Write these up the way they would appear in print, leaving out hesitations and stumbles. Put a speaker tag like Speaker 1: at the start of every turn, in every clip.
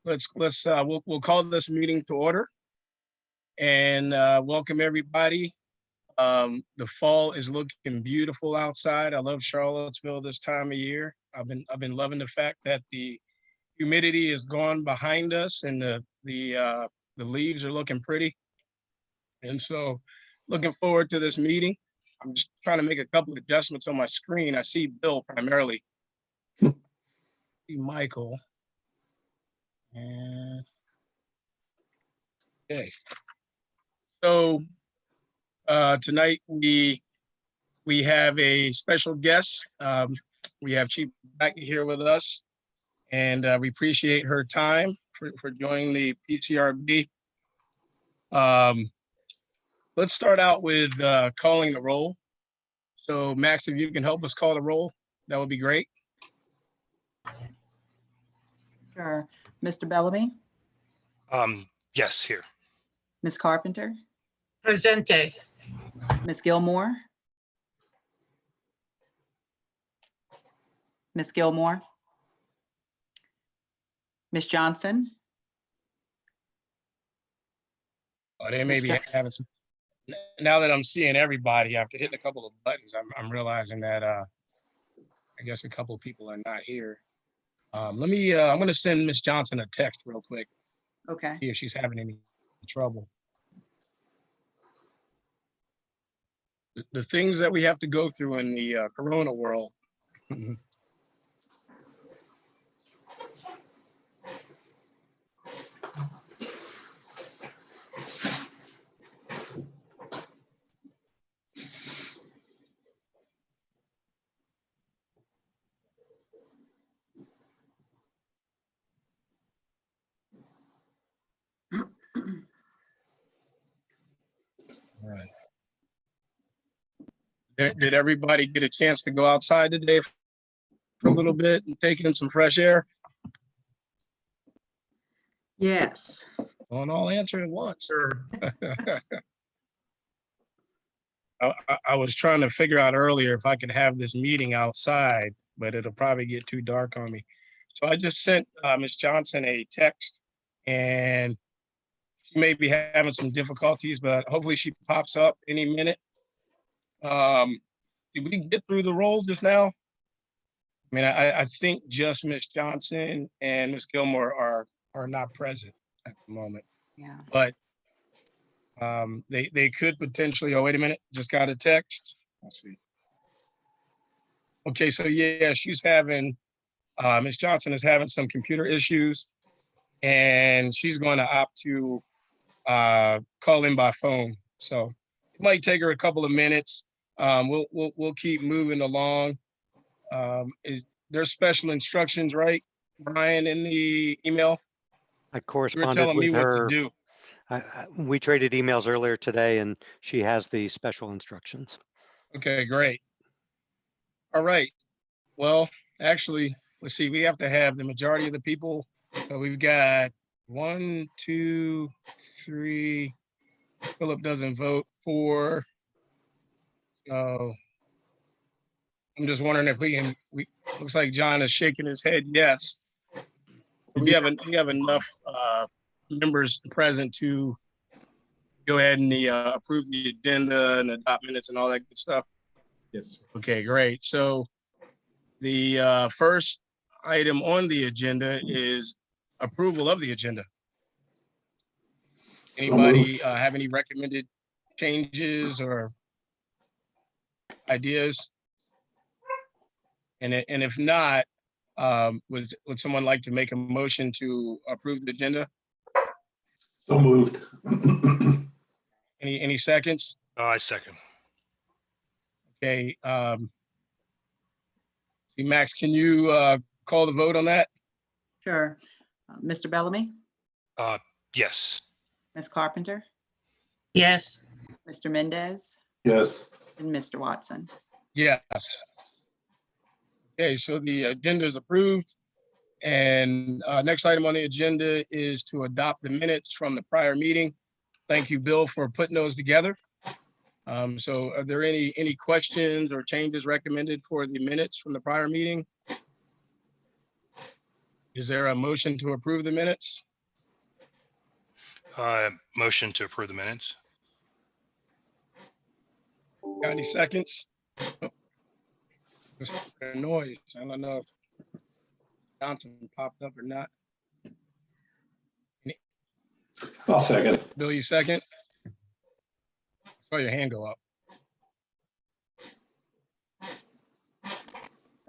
Speaker 1: we'll call this meeting to order and welcome everybody. The fall is looking beautiful outside. I love Charlottesville this time of year. I've been loving the fact that the humidity is gone behind us and the leaves are looking pretty. And so looking forward to this meeting. I'm just trying to make a couple of adjustments on my screen. I see Bill primarily. See Michael. And okay. So tonight we have a special guest. We have Chief back here with us, and we appreciate her time for joining the PCRB. Let's start out with calling the roll. So Max, if you can help us call the roll, that would be great.
Speaker 2: Sure. Mr. Bellamy?
Speaker 3: Yes, here.
Speaker 2: Ms. Carpenter?
Speaker 4: Presente.
Speaker 2: Ms. Gilmore? Ms. Gilmore? Ms. Johnson?
Speaker 1: Oh, they may be having some. Now that I'm seeing everybody after hitting a couple of buttons, I'm realizing that I guess a couple of people are not here. I'm going to send Ms. Johnson a text real quick.
Speaker 2: Okay.
Speaker 1: See if she's having any trouble. The things that we have to go through in the Corona world. All right. Did everybody get a chance to go outside today for a little bit and take in some fresh air?
Speaker 2: Yes.
Speaker 1: Don't all answer at once.
Speaker 4: Sure.
Speaker 1: I was trying to figure out earlier if I could have this meeting outside, but it'll probably get too dark on me. So I just sent Ms. Johnson a text, and she may be having some difficulties, but hopefully she pops up any minute. Did we get through the roll just now? I mean, I think just Ms. Johnson and Ms. Gilmore are not present at the moment.
Speaker 2: Yeah.
Speaker 1: But they could potentially. Oh, wait a minute! Just got a text. Let's see. Okay, so yeah, she's having. Ms. Johnson is having some computer issues, and she's going to opt to call in by phone. So it might take her a couple of minutes. We'll keep moving along. There's special instructions, right, Brian, in the email?
Speaker 5: I
Speaker 1: You were
Speaker 5: corresponded
Speaker 1: telling me
Speaker 5: with
Speaker 1: what to
Speaker 5: her.
Speaker 1: do.
Speaker 5: We traded emails earlier today, and she has the special instructions.
Speaker 1: Okay, great. All right. Well, actually, let's see. We have to have the majority of the people. So we've got 1, 2, 3. Philip doesn't vote. 4. So I'm just wondering if we looks like John is shaking his head yes. We have enough members present to go ahead and approve the agenda and adopt minutes and all that good stuff.
Speaker 6: Yes.
Speaker 1: Okay, great. So the first item on the agenda is approval of the agenda. Anybody have any recommended changes or ideas? And if not, would someone like to make a motion to approve the agenda?
Speaker 6: So moved.
Speaker 1: Any seconds?
Speaker 3: I second.
Speaker 1: Okay. See, Max, can you call the vote on that?
Speaker 2: Sure. Mr. Bellamy?
Speaker 3: Yes.
Speaker 2: Ms. Carpenter?
Speaker 4: Yes.
Speaker 2: Mr. Mendez?
Speaker 6: Yes.
Speaker 2: And Mr. Watson?
Speaker 1: Yes. Okay, so the agenda is approved. And next item on the agenda is to adopt the minutes from the prior meeting. Thank you, Bill, for putting those together. So are there any questions or changes recommended for the minutes from the prior meeting? Is there a motion to approve the minutes?
Speaker 3: Motion to approve the minutes.
Speaker 1: Got any seconds? Oh, just a noise. I don't know if Johnson popped up or not.
Speaker 6: I'll second.
Speaker 1: Bill, you second? Saw your hand go up.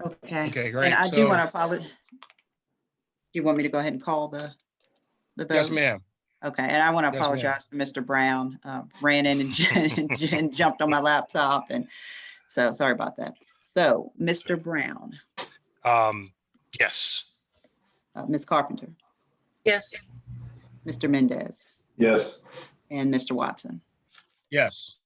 Speaker 2: Okay.
Speaker 1: Okay, great.
Speaker 2: And I do
Speaker 1: So-
Speaker 2: want to apologize. Do you want me to go ahead and call the vote?
Speaker 1: Yes, ma'am.
Speaker 2: Okay, and I want to
Speaker 1: Yes, ma'am.
Speaker 2: apologize to Mr. Brown. Ran in and jumped on my laptop, and so sorry about that. So, Mr. Brown,
Speaker 3: Yes.
Speaker 2: Ms. Carpenter,
Speaker 4: Yes.
Speaker 2: Mr. Mendez,
Speaker 6: Yes.
Speaker 2: and Mr. Watson.
Speaker 1: Yes.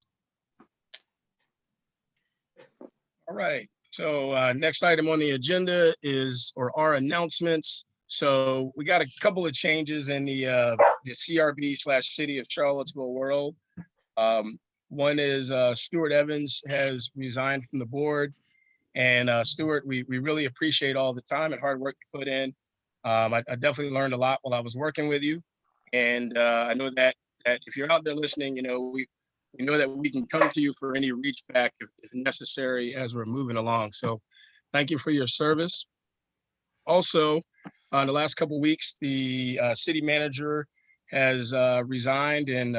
Speaker 1: All right, so next item on the agenda is, or are announcements. So we got a couple of changes in the CRB/City of Charlottesville world. One is Stuart Evans has resigned from the board. And Stuart, we really appreciate all the time and hard work you put in. I definitely learned a lot while I was working with you. And I know that if you're out there listening, you know, we know that we can come to you for any reach back if necessary as we're moving along. So thank you for your service. Also, in the last couple of weeks, the city manager has resigned, and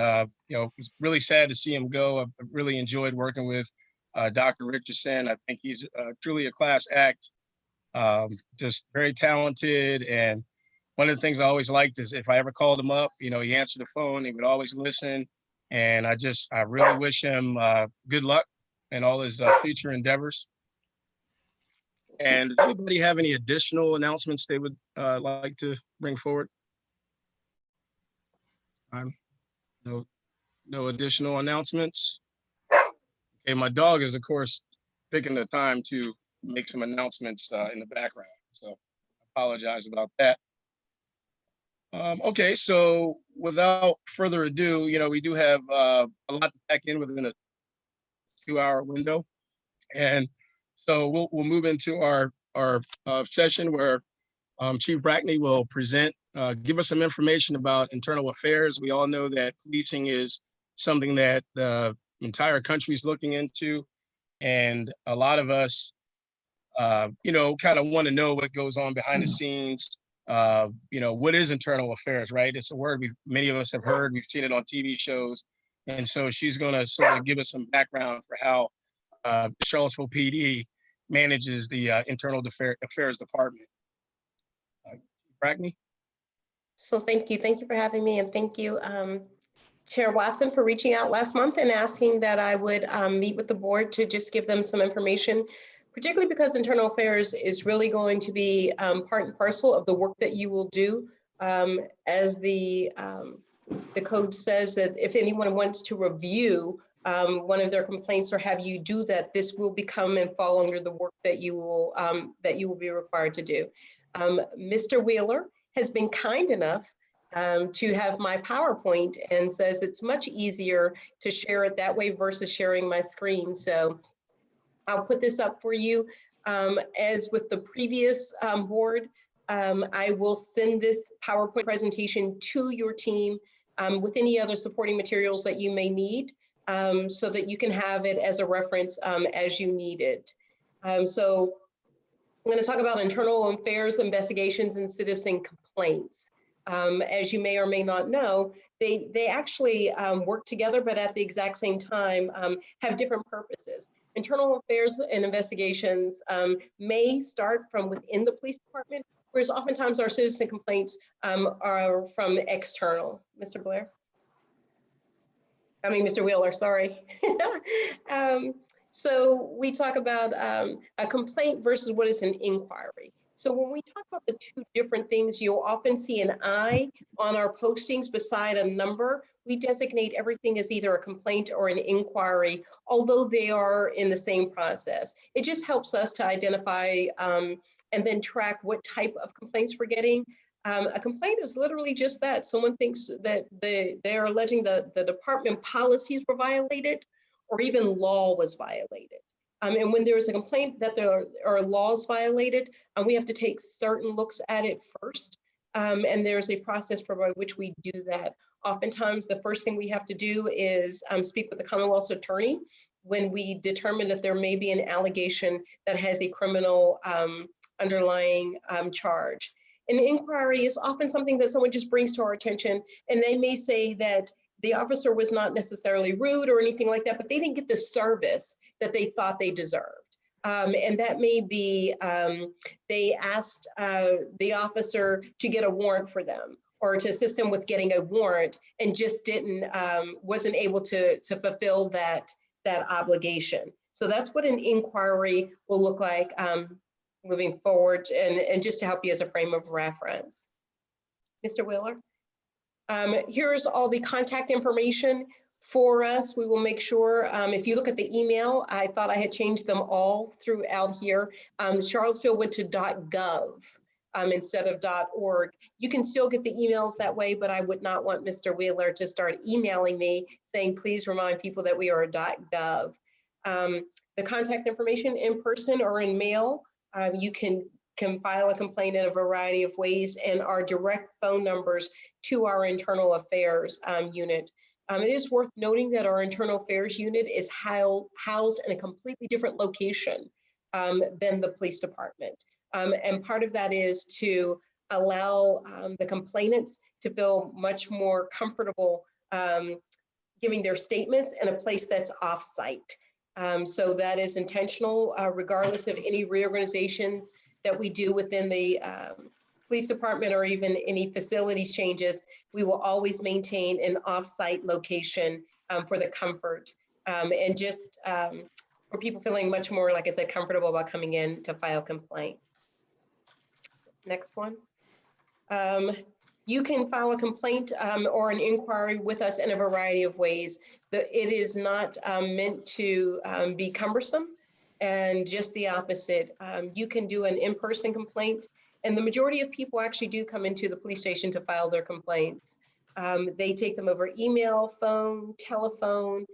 Speaker 1: you know, it's really sad to see him go. I've really enjoyed working with Dr. Richardson. I think he's truly a class act, just very talented. And one of the things I always liked is if I ever called him up, you know, he answered the phone, he would always listen. And I really wish him good luck in all his future endeavors. And does anybody have any additional announcements they would like to bring forward? No additional announcements. Okay, my dog is, of course, taking the time to make some announcements in the background, so I apologize about that. Okay, so without further ado, you know, we do have a lot to pack in within a 2-hour window, and so we'll move into our session where Chief Brackney will present, give us some information about internal affairs. We all know that policing is something that the entire country is looking into, and a lot of us, you know, kind of want to know what goes on behind the scenes. You know, what is internal affairs, right? It's a word many of us have heard. We've seen it on TV shows, and so she's going to sort of give us some background for how the Charlottesville PD manages the internal affairs department. Brackney?
Speaker 7: So thank you for having me, and thank you, Chair Watson, for reaching out last month and asking that I would meet with the board to just give them some information, particularly because internal affairs is really going to be part and parcel of the work that you will do. As the code says, that if anyone wants to review one of their complaints or have you do that, this will become and fall under the work that you will be required to do. Mr. Wheeler has been kind enough to have my PowerPoint and says it's much easier to share it that way versus sharing my screen. So I'll put this up for you. As with the previous board, I will send this PowerPoint presentation to your team with any other supporting materials that you may need so that you can have it as a reference as you need it. So I'm going to talk about internal affairs, investigations, and citizen complaints. As you may or may not know, they actually work together, but at the exact same time have different purposes. Internal affairs and investigations may start from within the police department, whereas oftentimes our citizen complaints are from external. Mr. Wheeler, sorry. So we talk about a complaint versus what is an inquiry. So when we talk about the two different things, you'll often see an I on our postings beside a number. We designate everything as either a complaint or an inquiry, although they are in the same process. It just helps us to identify and then track what type of complaints we're getting. A complaint is literally just that. Someone thinks that they're alleging the department policies were violated, or even law was violated. And when there is a complaint that there are laws violated, we have to take certain looks at it first. And there's a process by which we do that. Oftentimes, the first thing we have to do is speak with the Commonwealth's attorney when we determine that there may be an allegation that has a criminal underlying charge. An inquiry is often something that someone just brings to our attention, and they may say that the officer was not necessarily rude or anything like that, but they didn't get the service that they thought they deserved. And that may be they asked the officer to get a warrant for them or to assist them with getting a warrant and just wasn't able to fulfill that obligation. So that's what an inquiry will look like moving forward, and just to help you as a frame of reference. Mr. Wheeler? Here's all the contact information for us. We will make sure, if you look at the email, I thought I had changed them all throughout here. Charlottesville went to .gov instead of .org. You can still get the emails that way, but I would not want Mr. Wheeler to start emailing me saying, please remind people that we are .gov. The contact information in person or in mail, you can file a complaint in a variety of ways, and our direct phone numbers to our internal affairs unit. It is worth noting that our internal affairs unit is housed in a completely different location than the police department. And part of that is to allow the complainants to feel much more comfortable giving their statements in a place that's off-site. So that is intentional, regardless of any reorganizations that we do within the police department or even any facilities changes. We will always maintain an off-site location for the comfort and just for people feeling much more, like I said, comfortable about coming in to file complaints. Next one. You can file a complaint or an inquiry with us in a variety of ways. It is not meant to be cumbersome, and just the opposite. You can do an in-person complaint, and the majority of people actually do come into the police station to file their complaints. They take them over email, phone, telephone.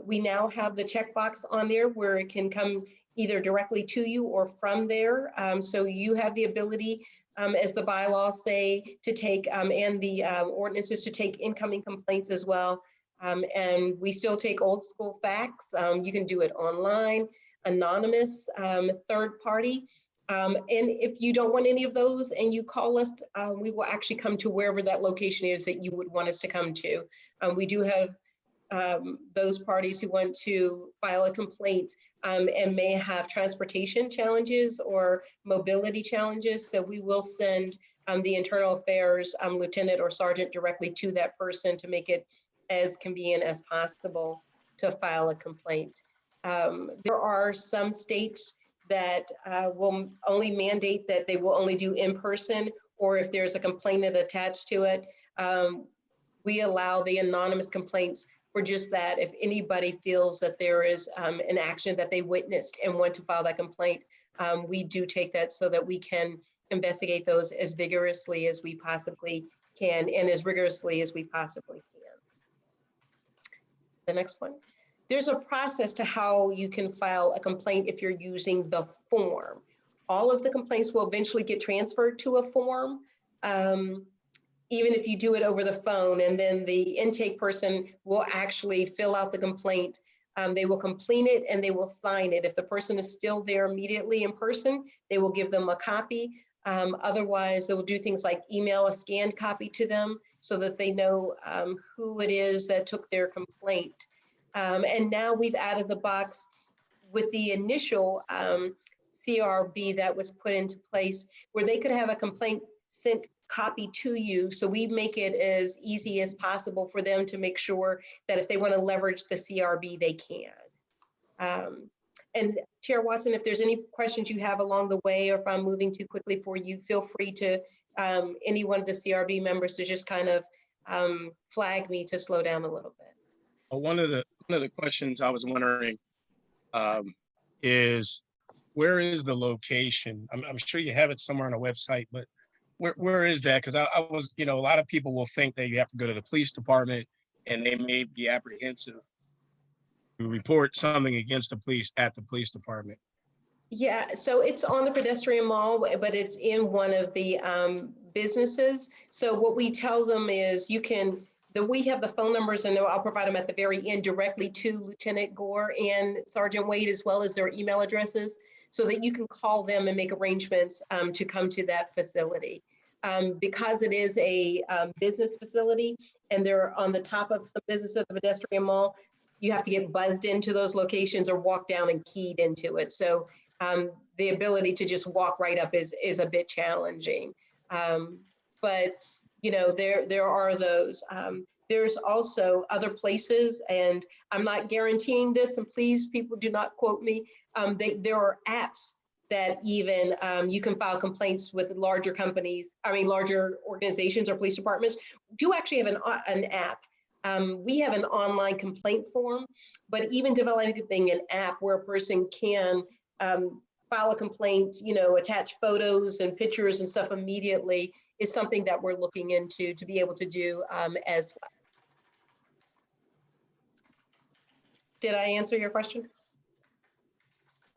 Speaker 7: We now have the checkbox on there where it can come either directly to you or from there. So you have the ability, as the bylaws say, to take, and the ordinances to take incoming complaints as well. And we still take old school fax. You can do it online, anonymous, third party. And if you don't want any of those and you call us, we will actually come to wherever that location is that you would want us to come to. We do have those parties who want to file a complaint and may have transportation challenges or mobility challenges. So we will send the internal affairs lieutenant or sergeant directly to that person to make it as convenient as possible to file a complaint. There are some states that will only mandate that they will only do in person, or if there's a complainant attached to it, we allow the anonymous complaints for just that. If anybody feels that there is an action that they witnessed and want to file that complaint, we do take that so that we can investigate those as vigorously as we possibly can and as rigorously as we possibly can. The next one. There's a process to how you can file a complaint if you're using the form. All of the complaints will eventually get transferred to a form, even if you do it over the phone, and then the intake person will actually fill out the complaint. They will complete it and they will sign it. If the person is still there immediately in person, they will give them a copy. Otherwise, they will do things like email a scanned copy to them so that they know who it is that took their complaint. And now we've added the box with the initial CRB that was put into place where they could have a complaint sent copy to you. So we make it as easy as possible for them to make sure that if they want to leverage the CRB, they can. And Chair Watson, if there's any questions you have along the way, or if I'm moving too quickly for you, feel free to any one of the CRB members to just kind of flag me to slow down a little bit.
Speaker 1: One of the questions I was wondering is, where is the location? I'm sure you have it somewhere on a website, but where is that? Because I was, a lot of people will think that you have to go to the police department and they may be apprehensive. report something against the police at the police department?
Speaker 7: Yeah, so it's on the pedestrian mall, but it's in one of the businesses. So what we tell them is we have the phone numbers, and I'll provide them at the very end directly to Lieutenant Gore and Sergeant Wade, as well as their email addresses, so that you can call them and make arrangements to come to that facility. Because it is a business facility and they're on the top of some business at the pedestrian mall, you have to get buzzed into those locations or walk down and keyed into it. So the ability to just walk right up is a bit challenging. But there are those. There's also other places, and I'm not guaranteeing this, and please, people, do not quote me. There are apps that even you can file complaints with larger larger organizations or police departments. Do actually have an app. We have an online complaint form, but even developing an app where a person can file a complaint, attach photos and pictures and stuff immediately is something that we're looking into to be able to do as well. Did I answer your question?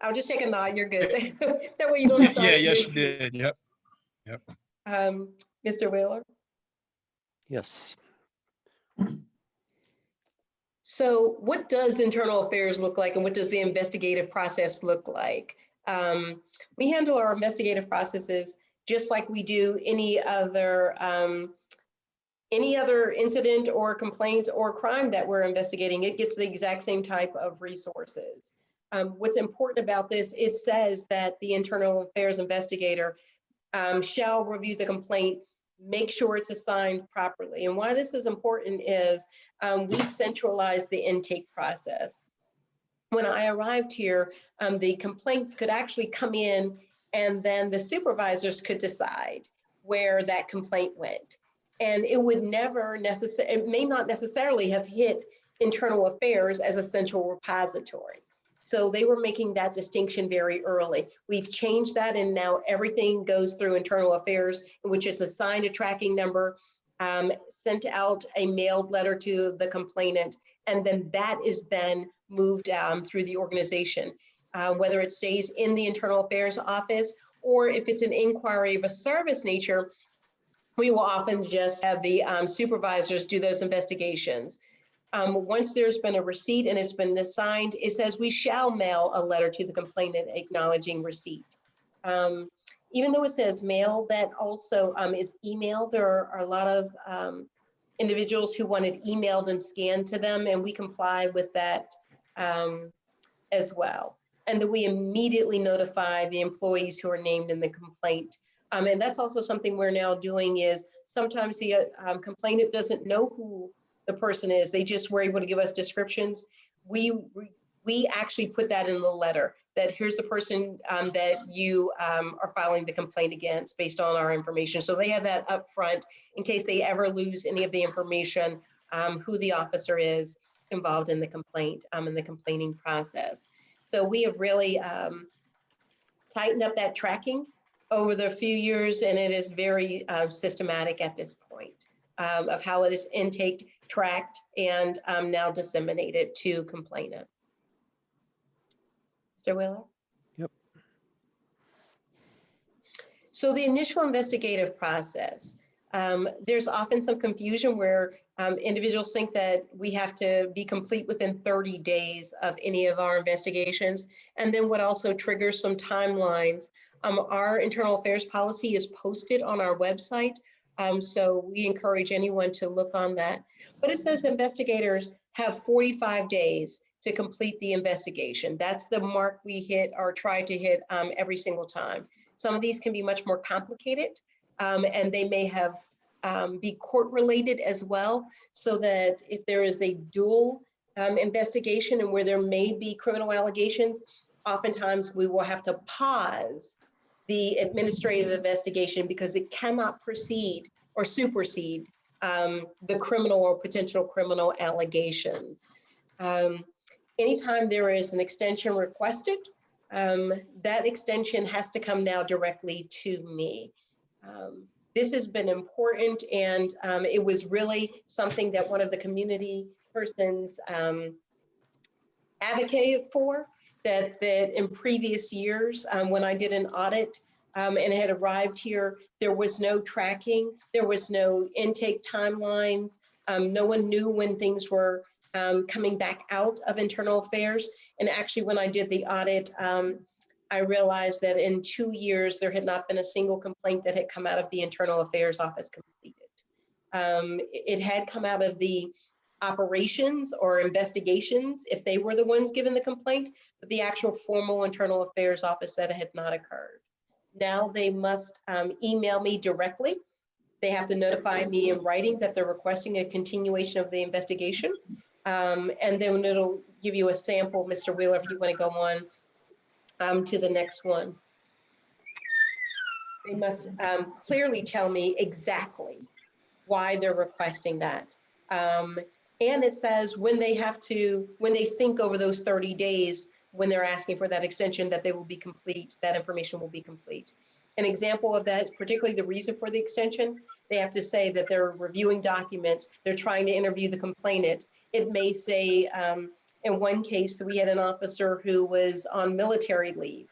Speaker 7: I'll just take a nod. You're good. That way you don't have to.
Speaker 1: Yeah, yes, you did. Yep.
Speaker 7: Mr. Wheeler.
Speaker 5: Yes.
Speaker 7: So what does internal affairs look like, and what does the investigative process look like? We handle our investigative processes just like we do any other incident or complaint or crime that we're investigating. It gets the exact same type of resources. What's important about this, it says that the internal affairs investigator shall review the complaint, make sure it's assigned properly. And why this is important is we centralize the intake process. When I arrived here, the complaints could actually come in, and then the supervisors could decide where that complaint went. And it would it may not necessarily have hit internal affairs as a central repository. So they were making that distinction very early. We've changed that, and now everything goes through internal affairs, in which it's assigned a tracking number, sent out a mailed letter to the complainant, and then that is then moved through the organization, whether it stays in the internal affairs office, or if it's an inquiry of a service nature, we will often just have the supervisors do those investigations. Once there's been a receipt and it's been assigned, it says we shall mail a letter to the complainant acknowledging receipt. Even though it says mail, that also is email. There are a lot of individuals who wanted emailed and scanned to them, and we comply with that as well. And then we immediately notify the employees who are named in the complaint. And that's also something we're now doing is sometimes the complainant doesn't know who the person is. They just were able to give us descriptions. We actually put that in the letter, that here's the person that you are filing the complaint against based on our information. So they have that up front in case they ever lose any of the information, who the officer is involved in the complaint, in the complaining process. So we have really tightened up that tracking over the few years, and it is very systematic at this point of how it is intake, tracked, and now disseminated to complainants. Mr. Wheeler?
Speaker 5: Yep.
Speaker 7: So the initial investigative process, there's often some confusion where individuals think that we have to be complete within 30 days of any of our investigations. And then what also triggers some timelines, our internal affairs policy is posted on our website. So we encourage anyone to look on that. But it says investigators have 45 days to complete the investigation. That's the mark we hit or try to hit every single time. Some of these can be much more complicated, and they may have be court related as well, so that if there is a dual investigation and where there may be criminal allegations, oftentimes we will have to pause the administrative investigation because it cannot proceed or supersede the criminal or potential criminal allegations. Anytime there is an extension requested, that extension has to come now directly to me. This has been important, and it was really something that one of the community persons advocated for, that in previous years, when I did an audit and it had arrived here, there was no tracking, there was no intake timelines. No one knew when things were coming back out of internal affairs. And actually, when I did the audit, I realized that in 2 years, there had not been a single complaint that had come out of the internal affairs office completed. It had come out of the operations or investigations if they were the ones given the complaint, but the actual formal internal affairs office said it had not occurred. Now they must email me directly. They have to notify me in writing that they're requesting a continuation of the investigation. And then it'll give you a sample, Mr. Wheeler, if you want to go on to the next one. They must clearly tell me exactly why they're requesting that. And it says when they think over those 30 days, when they're asking for that extension, that they will be complete, that information will be complete. An example of that is particularly the reason for the extension. They have to say that they're reviewing documents, they're trying to interview the complainant. It may say, in one case, we had an officer who was on military leave,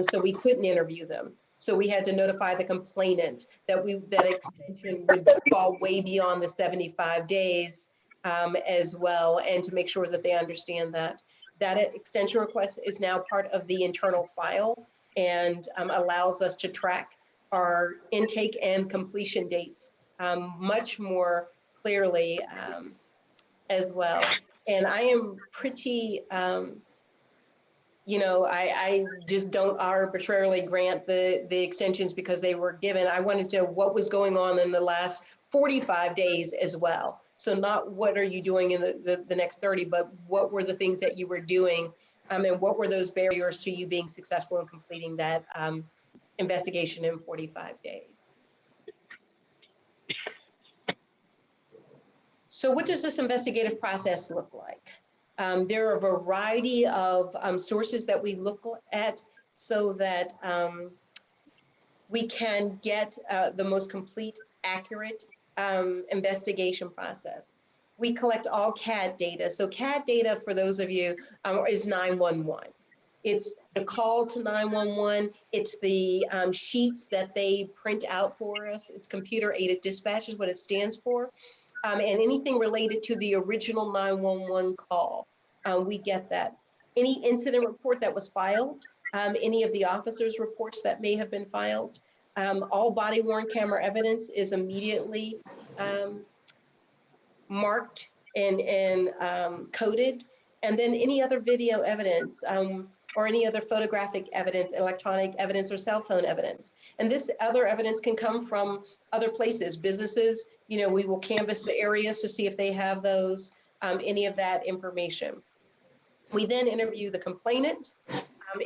Speaker 7: so we couldn't interview them. So we had to notify the complainant that that extension would fall way beyond the 75 days as well, and to make sure that they understand that. That extension request is now part of the internal file and allows us to track our intake and completion dates much more clearly as well. And I am pretty, I just don't arbitrarily grant the extensions because they were given. I wanted to know what was going on in the last 45 days as well. So not what are you doing in the next 30, but what were the things that you were doing and what were those barriers to you being successful in completing that investigation in 45 days. So what does this investigative process look like? There are a variety of sources that we look at so that we can get the most complete, accurate investigation process. We collect all CAD data. So CAD data, for those of you, is 911. It's the call to 911. It's the sheets that they print out for us. It's computer-aided dispatch is what it stands for. And anything related to the original 911 call, we get that. Any incident report that was filed, any of the officers' reports that may have been filed, all body-worn camera evidence is immediately marked and coded. And then any other video evidence or any other photographic evidence, electronic evidence, or cell phone evidence. And this other evidence can come from other places, businesses. We will canvass the areas to see if they have those, any of that information. We then interview the complainant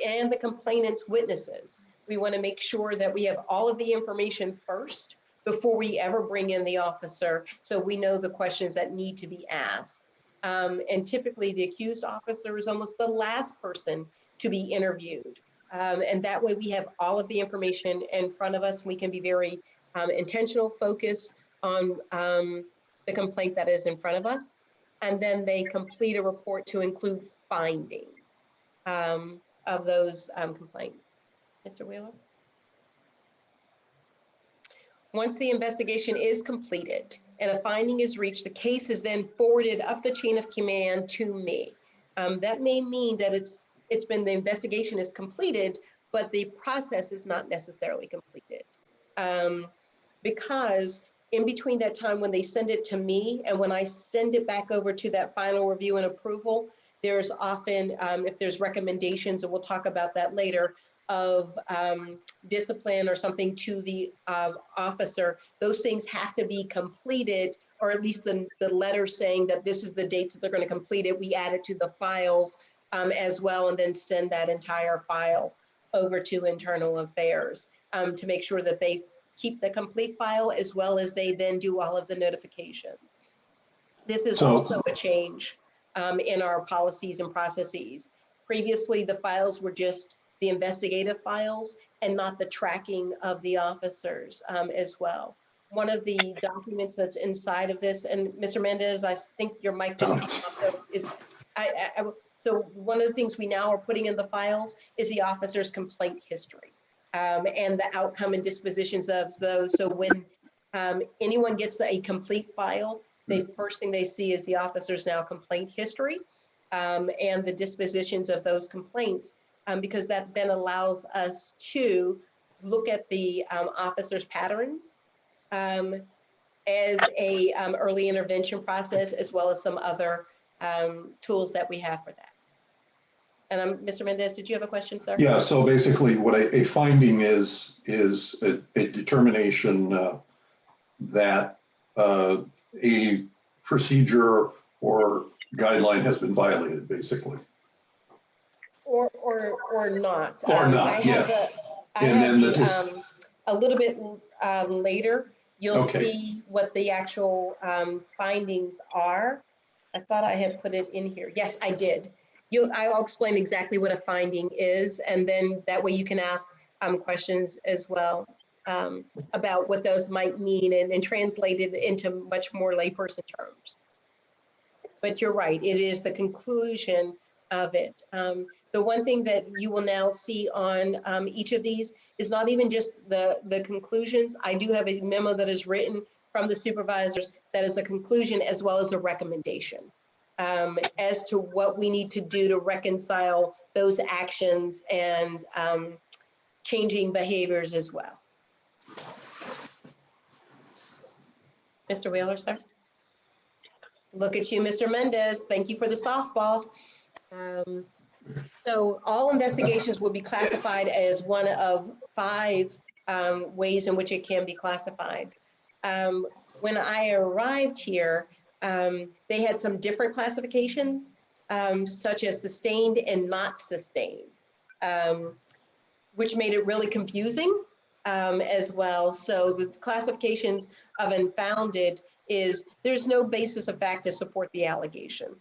Speaker 7: and the complainant's witnesses. We want to make sure that we have all of the information first before we ever bring in the officer, so we know the questions that need to be asked. And typically the accused officer is almost the last person to be interviewed. And that way we have all of the information in front of us. We can be very intentional, focused on the complaint that is in front of us. And then they complete a report to include findings of those complaints. Mr. Wheeler? Once the investigation is completed and a finding is reached, the case is then forwarded up the chain of command to me. That may mean that the investigation is completed, but the process is not necessarily completed. Because in between that time when they send it to me and when I send it back over to that final review and approval, there's often, if there's recommendations, and we'll talk about that later, of discipline or something to the officer, those things have to be completed, or at least the letter saying that this is the date that they're going to complete it. We add it to the files as well, and then send that entire file over to internal affairs to make sure that they keep the complete file, as well as they then do all of the notifications. This is also a change in our policies and processes. Previously, the files were just the investigative files and not the tracking of the officers as well. One of the documents that's inside of this, and Mr. Mendez, I think your mic just came off, so So one of the things we now are putting in the files is the officer's complaint history and the outcome and dispositions of those. So when anyone gets a complete file, the first thing they see is the officer's now complaint history and the dispositions of those complaints, because that then allows us to look at the officer's patterns as a early intervention process, as well as some other tools that we have for that. And Mr. Mendez, did you have a question, sir?
Speaker 6: Yeah, so basically what a finding is a determination that a procedure or guideline has been violated, basically.
Speaker 7: Or not.
Speaker 6: Or not,
Speaker 7: I have
Speaker 6: yeah.
Speaker 7: I
Speaker 6: And
Speaker 7: have
Speaker 6: then
Speaker 7: a little bit later, you'll
Speaker 6: Okay.
Speaker 7: see what the actual findings are. I thought I had put it in here. Yes, I did. I'll explain exactly what a finding is, and then that way you can ask questions as well about what those might mean and translate it into much more layperson terms. But you're right, it is the conclusion of it. The one thing that you will now see on each of these is not even just the conclusions. I do have a memo that is written from the supervisors that is a conclusion as well as a recommendation as to what we need to do to reconcile those actions and changing behaviors as well. Mr. Wheeler, sir? Look at you, Mr. Mendez. Thank you for the softball. So all investigations will be classified as one of 5 ways in which it can be classified. When I arrived here, they had some different classifications, such as sustained and not sustained, which made it really confusing as well. So the classifications of unfounded is there's no basis of fact to support the allegation.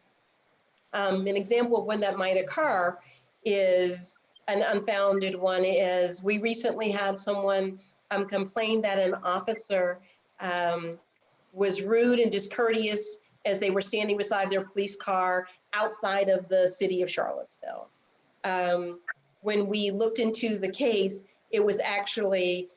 Speaker 7: An example of when that might occur is an unfounded one is we recently had someone complain that an officer was rude and discourteous as they were standing beside their police car outside of the city of Charlottesville. When we looked into the case, it was actually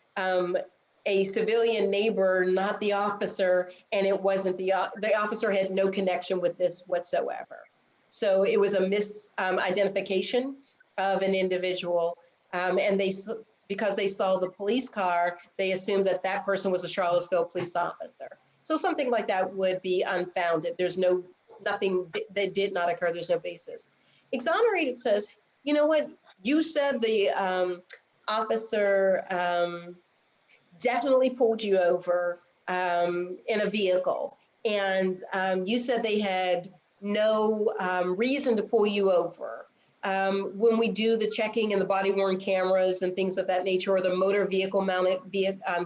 Speaker 7: a civilian neighbor, not the officer, and it wasn't the officer had no connection with this whatsoever. So it was a misidentification of an individual, and because they saw the police car, they assumed that that person was a Charlottesville police officer. So something like that would be unfounded. There's nothing that did not occur. There's no basis. Exonerated says, you know what? You said the officer definitely pulled you over in a vehicle, and you said they had no reason to pull you over. When we do the checking and the body worn cameras and things of that nature, or the motor vehicle mounted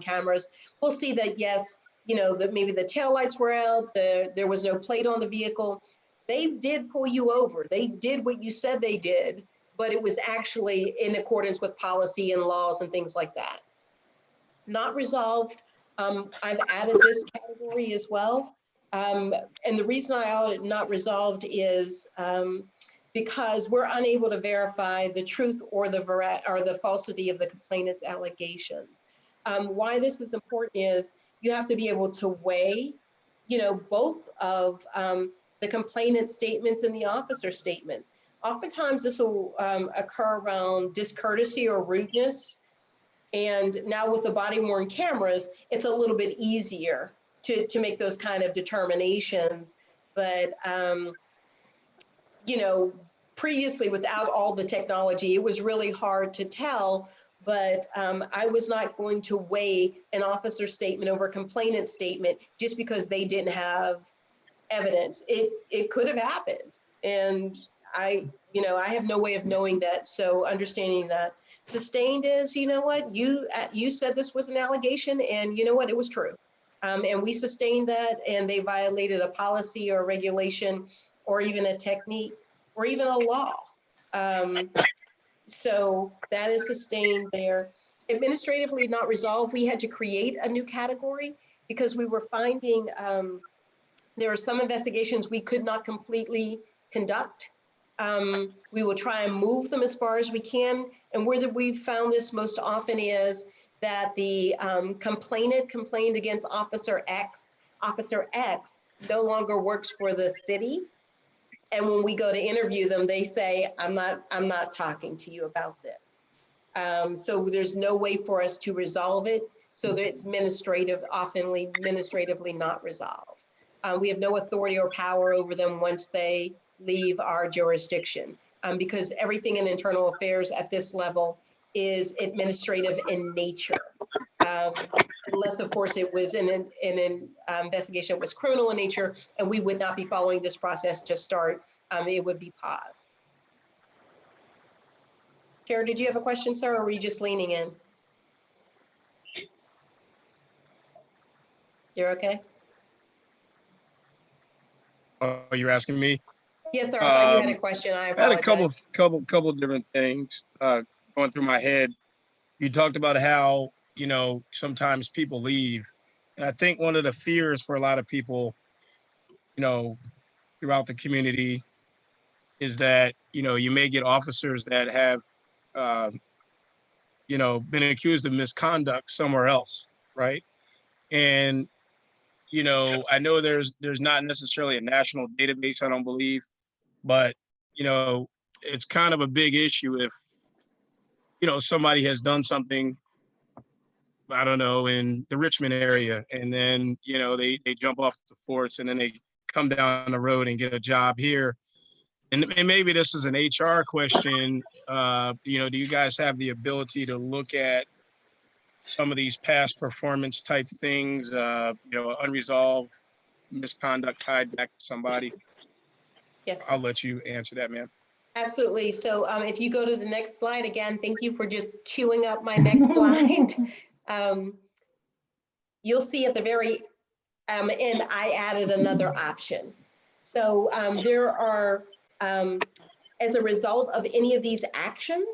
Speaker 7: cameras, we'll see that yes, you know, that maybe the taillights were out, there was no plate on the vehicle. They did pull you over. They did what you said they did, but it was actually in accordance with policy and laws and things like that. Not resolved. I've added this category as well. And the reason I added not resolved is because we're unable to verify the truth or the falsity of the complainant's allegations. Why this is important is you have to be able to weigh, you know, both of the complainant's statements and the officer's statements. Oftentimes this will occur around discourtesy or rudeness. And now with the body worn cameras, it's a little bit easier to make those kind of determinations. But, you know, previously without all the technology, it was really hard to tell. But I was not going to weigh an officer's statement over a complainant's statement just because they didn't have evidence. It could have happened. And I have no way of knowing that. So understanding that. Sustained is, you know what, you said this was an allegation, and you know what, it was true. And we sustained that, and they violated a policy or regulation or even a technique or even a law. So that is sustained there. Administratively not resolved, we had to create a new category because we were finding there are some investigations we could not completely conduct We will try and move them as far as we can. And where we've found this most often is that the complainant complained against Officer X. Officer X no longer works for the city. And when we go to interview them, they say, I'm not talking to you about this. So there's no way for us to resolve it. So that it's administratively not resolved. We have no authority or power over them once they leave our jurisdiction, because everything in internal affairs at this level is administrative in nature. Unless, of course, it was in an investigation that was criminal in nature, and we would not be following this process to start. It would be paused. Chair, did you have a question, sir, or were you just leaning in? You're okay?
Speaker 1: Oh, you're asking me?
Speaker 7: Yes, sir. I thought you had a
Speaker 1: Um,
Speaker 7: question. I
Speaker 1: I had a
Speaker 7: apologize.
Speaker 1: couple different things going through my head. You talked about how, sometimes people leave. And I think one of the fears for a lot of people, throughout the community is that, you may get officers that have, been accused of misconduct somewhere else, right? And, I know there's not necessarily a national database, I don't believe, but, it's kind of a big issue if, somebody has done something, I don't know, in the Richmond area, and then, they jump off the force and then they come down the road and get a job here. And maybe this is an HR question. Do you guys have the ability to look at some of these past performance type things, unresolved misconduct tied back to somebody?
Speaker 7: Yes.
Speaker 1: I'll let you answer that, ma'am.
Speaker 7: Absolutely. So if you go to the next slide again, thank you for just queuing up my next slide. You'll see at the very end, I added another option. So there are, as a result of any of these actions,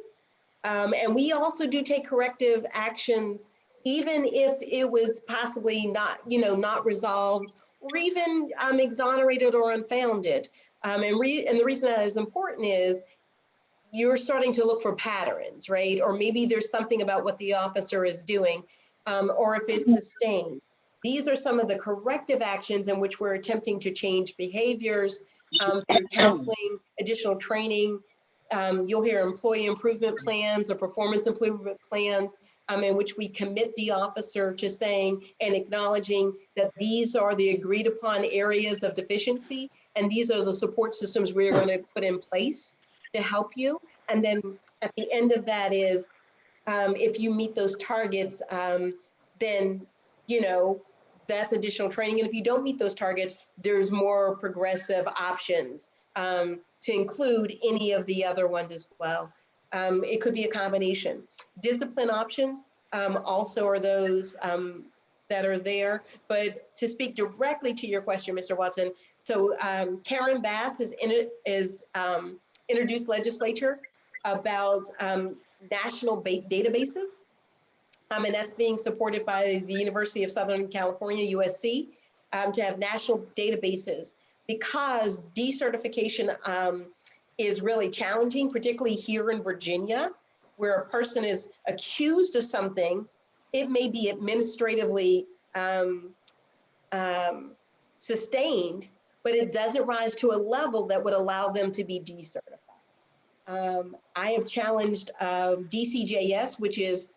Speaker 7: and we also do take corrective actions, even if it was possibly not resolved or even exonerated or unfounded. And the reason that is important is you're starting to look for patterns, right? Or maybe there's something about what the officer is doing, or if it's sustained. These are some of the corrective actions in which we're attempting to change behaviors through counseling, additional training. You'll hear employee improvement plans or performance improvement plans in which we commit the officer to saying and acknowledging that these are the agreed upon areas of deficiency, and these are the support systems we are going to put in place to help you. And then at the end of that is, if you meet those targets, then, that's additional training. And if you don't meet those targets, there's more progressive options to include any of the other ones as well. It could be a combination. Discipline options also are those that are there. But to speak directly to your question, Mr. Watson, so Karen Bass has introduced legislature about national databases. And that's being supported by the University of Southern California, USC, to have national databases, because decertification is really challenging, particularly here in Virginia, where a person is accused of something. It may be administratively sustained, but it doesn't rise to a level that would allow them to be decertified. I have challenged DCJS, which is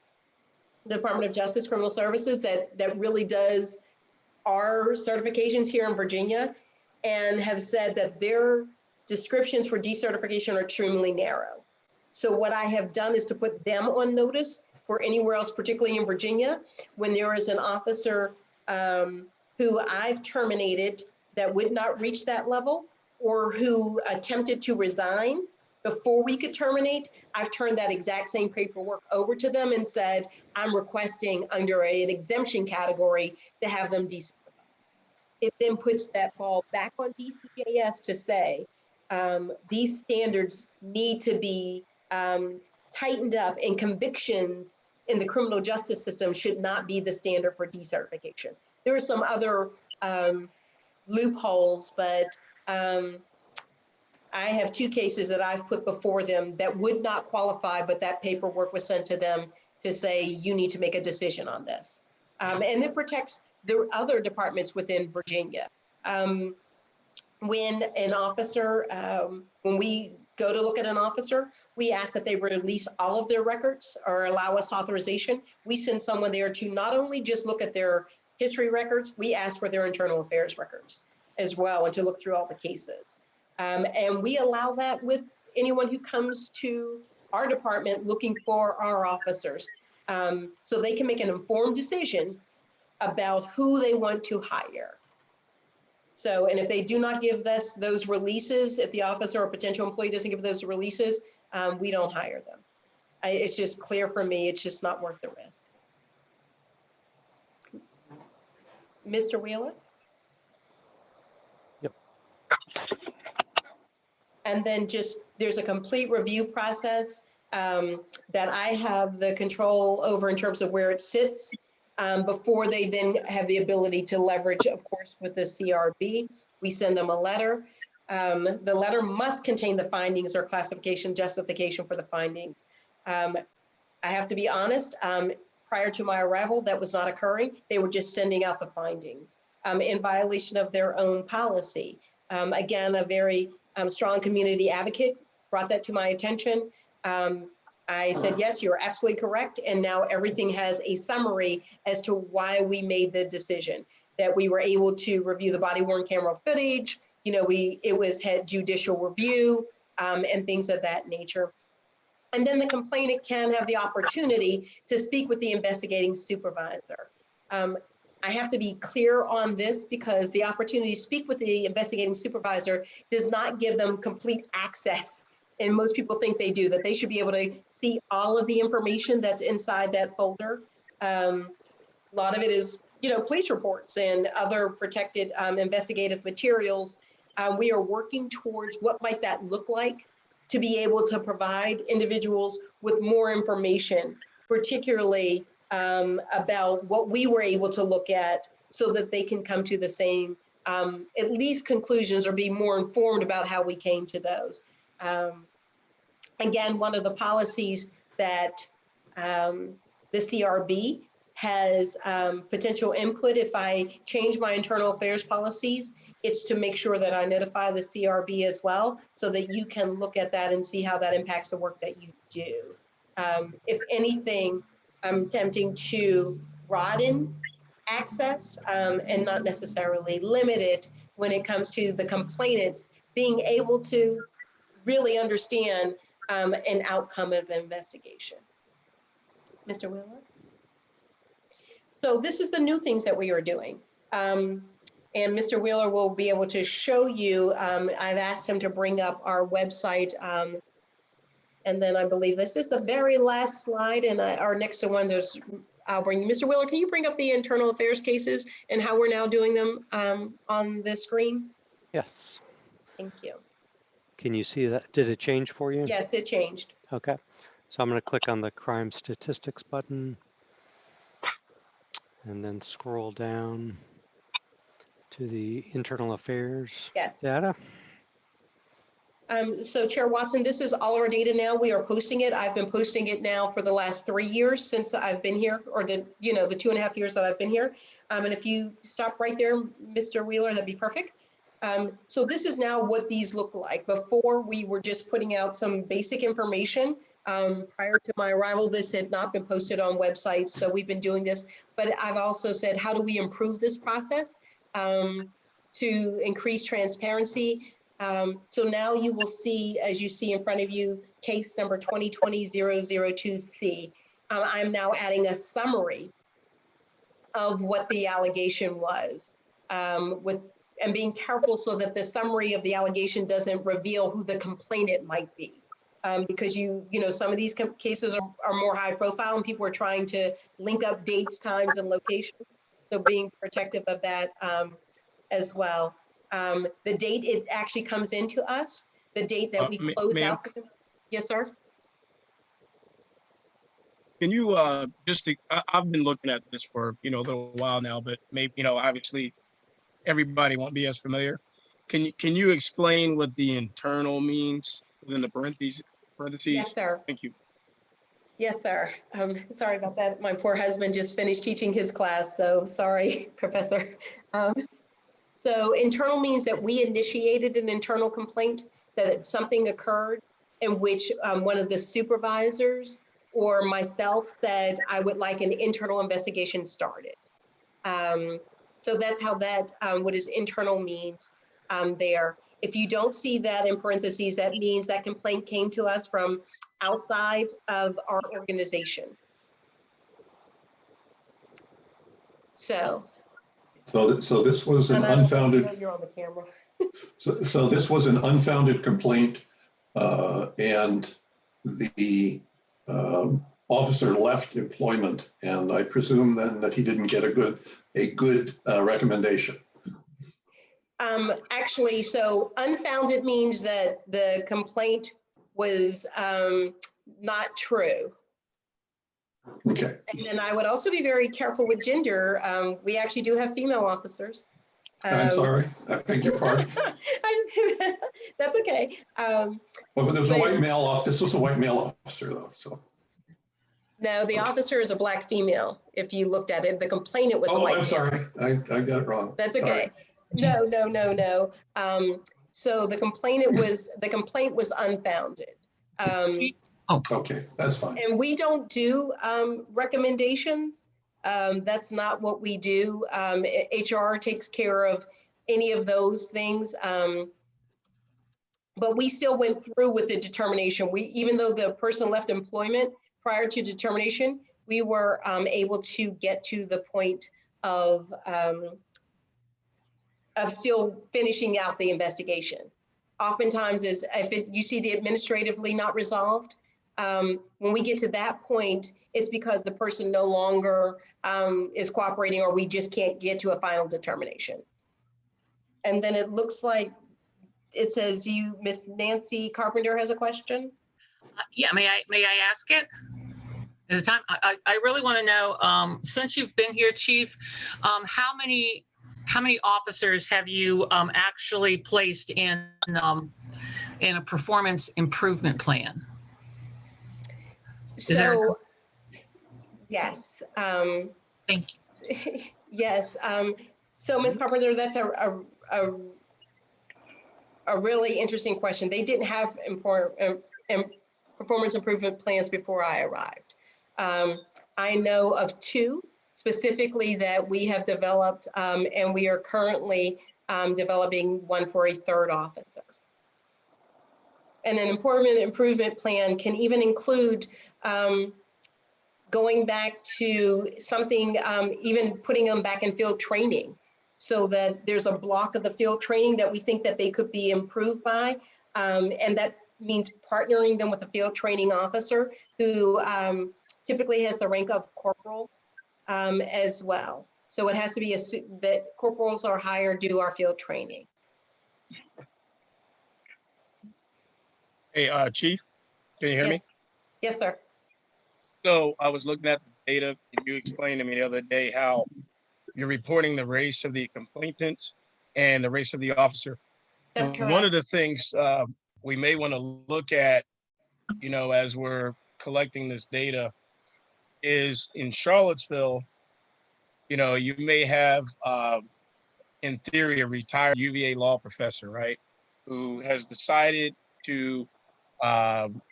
Speaker 7: the Department of Justice Criminal Services, that really does our certifications here in Virginia, and have said that their descriptions for decertification are extremely narrow. So what I have done is to put them on notice for anywhere else, particularly in Virginia, when there is an officer who I've terminated that would not reach that level, or who attempted to resign before we could terminate. I've turned that exact same paperwork over to them and said, I'm requesting under an exemption category to have them decertified. It then puts that ball back on DCJS to say, these standards need to be tightened up, and convictions in the criminal justice system should not be the standard for decertification. There are some other loopholes, but I have 2 cases that I've put before them that would not qualify, but that paperwork was sent to them to say, you need to make a decision on this. And it protects the other departments within Virginia. When an officer, when we go to look at an officer, we ask that they release all of their records or allow us authorization. We send someone there to not only just look at their history records, we ask for their internal affairs records as well, and to look through all the cases. And we allow that with anyone who comes to our department looking for our officers, so they can make an informed decision about who they want to hire. So, and if they do not give us those releases, if the officer or potential employee doesn't give those releases, we don't hire them. It's just clear for me, it's just not worth the risk. Mr. Wheeler?
Speaker 5: Yep.
Speaker 7: And then just, there's a complete review process that I have the control over in terms of where it sits before they then have the ability to leverage, of course, with the CRB. We send them a letter. The letter must contain the findings or classification justification for the findings. I have to be honest, prior to my arrival, that was not occurring. They were just sending out the findings in violation of their own policy. Again, a very strong community advocate brought that to my attention. I said, yes, you're absolutely correct. And now everything has a summary as to why we made the decision, that we were able to review the body worn camera footage. You know, it had judicial review and things of that nature. And then the complainant can have the opportunity to speak with the investigating supervisor. I have to be clear on this because the opportunity to speak with the investigating supervisor does not give them complete access. And most people think they do, that they should be able to see all of the information that's inside that folder. A lot of it is, you know, police reports and other protected investigative materials. We are working towards what might that look like to be able to provide individuals with more information, particularly about what we were able to look at so that they can come to the same, at least conclusions, or be more informed about how we came to those. Again, one of the policies that the CRB has potential input if I change my internal affairs policies, it's to make sure that I notify the CRB as well, so that you can look at that and see how that impacts the work that you do. If anything, I'm attempting to broaden access and not necessarily limit it when it comes to the complainants being able to really understand an outcome of investigation. Mr. Wheeler? So this is the new things that we are doing. And Mr. Wheeler will be able to show you, I've asked him to bring up our website. And then I believe this is the very last slide, and our next one is, I'll bring, Mr. Wheeler, can you bring up the internal affairs cases and how we're now doing them on the screen?
Speaker 5: Yes.
Speaker 7: Thank you.
Speaker 5: Can you see that? Did it change for you?
Speaker 7: Yes, it changed.
Speaker 5: Okay. So I'm going to click on the crime statistics button and then scroll down to the internal affairs
Speaker 7: Yes.
Speaker 5: data.
Speaker 7: So Chair Watson, this is all our data now. We are posting it. I've been posting it now for the last 3 years since I've been here, or the 2.5 years that I've been here. And if you stop right there, Mr. Wheeler, that'd be perfect. So this is now what these look like. Before, we were just putting out some basic information. Prior to my arrival, this had not been posted on websites. So we've been doing this, but I've also said, how do we improve this process to increase transparency? So now you will see, as you see in front of you, case number 2020-002C. I'm now adding a summary of what the allegation was, and being careful so that the summary of the allegation doesn't reveal who the complainant might be. Because some of these cases are more high profile and people are trying to link up dates, times, and locations. So being protective of that as well. The date it actually comes into us, the date that we close out. Yes, sir.
Speaker 1: Can you I've been looking at this for a little while now, but maybe obviously everybody won't be as familiar. can you explain what the internal means within the parentheses?
Speaker 7: Yes, sir.
Speaker 1: Thank you.
Speaker 7: Yes, sir. Sorry about that. My poor husband just finished teaching his class, so sorry, Professor. So internal means that we initiated an internal complaint, that something occurred in which one of the supervisors or myself said, I would like an internal investigation started. So that's how that, what is internal means there. If you don't see that in parentheses, that means that complaint came to us from outside of our organization. So.
Speaker 6: So this was an
Speaker 7: And I don't know
Speaker 6: unfounded,
Speaker 7: if you're on the camera.
Speaker 6: so this was an unfounded complaint, and the officer left employment, and I presume then that he didn't get a good recommendation.
Speaker 7: Actually, so unfounded means that the complaint was not true.
Speaker 6: Okay,
Speaker 7: And then I would also be very careful with gender. We actually do have female officers.
Speaker 6: I'm sorry, I beg your pardon.
Speaker 7: That's okay.
Speaker 6: Well, but there was a white male this was a white male officer though, so.
Speaker 7: No, the officer is a Black female. If you looked at it, the complainant was a
Speaker 6: Oh,
Speaker 7: white
Speaker 6: I'm
Speaker 7: male.
Speaker 6: sorry, I got it wrong.
Speaker 7: That's
Speaker 6: Sorry.
Speaker 7: okay. No. So the complaint was unfounded.
Speaker 6: Okay, that's fine.
Speaker 7: And we don't do recommendations. That's not what we do. HR takes care of any of those things. But we still went through with the determination. Even though the person left employment prior to determination, we were able to get to the point of still finishing out the investigation. Oftentimes, you see the administratively not resolved, when we get to that point, it's because the person no longer is cooperating, or we just can't get to a final determination. And then it looks like it says Miss Nancy Carpenter has a question.
Speaker 4: Yeah, may I ask it? Is it time? I really want to know, since you've been here, Chief, how many officers have you actually placed in a performance improvement plan?
Speaker 7: So, yes.
Speaker 4: Thank you.
Speaker 7: Yes. So, Ms. Carpenter, that's a really interesting question. They didn't have performance improvement plans before I arrived. I know of two specifically that we have developed, and we are currently developing one for a third officer. And an performance improvement plan can even include going back to something, even putting them back in field training, so that there's a block of the field training that we think that they could be improved by. And that means partnering them with a field training officer who typically has the rank of corporal as well. So it has to be that corporals are hired to do our field training.
Speaker 1: Hey, Chief, can you hear me?
Speaker 7: Yes, sir.
Speaker 1: So I was looking at the data, and you explained to me the other day how you're reporting the race of the complainant and the race of the officer.
Speaker 7: That's
Speaker 1: And
Speaker 7: correct.
Speaker 1: one of the things we may want to look at, as we're collecting this data, is in Charlottesville, you may have, in theory, a retired UVA law professor, right, who has decided to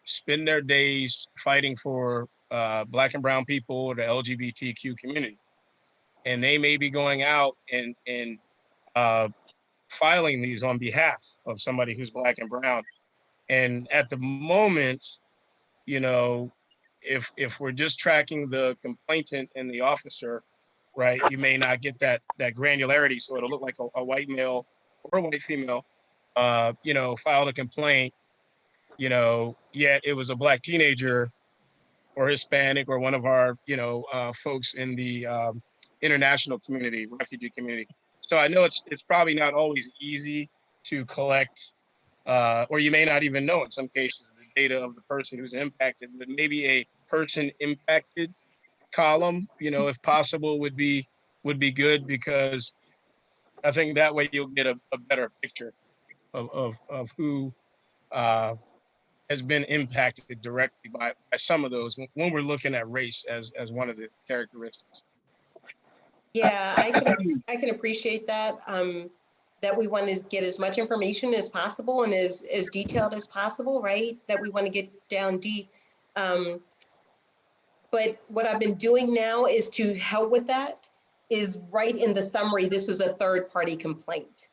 Speaker 1: spend their days fighting for Black and brown people or the LGBTQ community. And they may be going out and filing these on behalf of somebody who's Black and brown. And at the moment, if we're just tracking the complainant and the officer, right, you may not get that granularity. So it'll look like a white male or a white female, filed a complaint, yet it was a Black teenager or Hispanic or one of our, folks in the international community, refugee community. So I know it's probably not always easy to collect, or you may not even know in some cases the data of the person who's impacted, but maybe a person impacted column, if possible, would be good, because I think that way you'll get a better picture of who has been impacted directly by some of those when we're looking at race as one of the characteristics.
Speaker 7: Yeah, I can appreciate that. That we want to get as much information as possible and as detailed as possible, right? That we want to get down deep. But what I've been doing now is to help with that is right in the summary, this is a third-party complaint.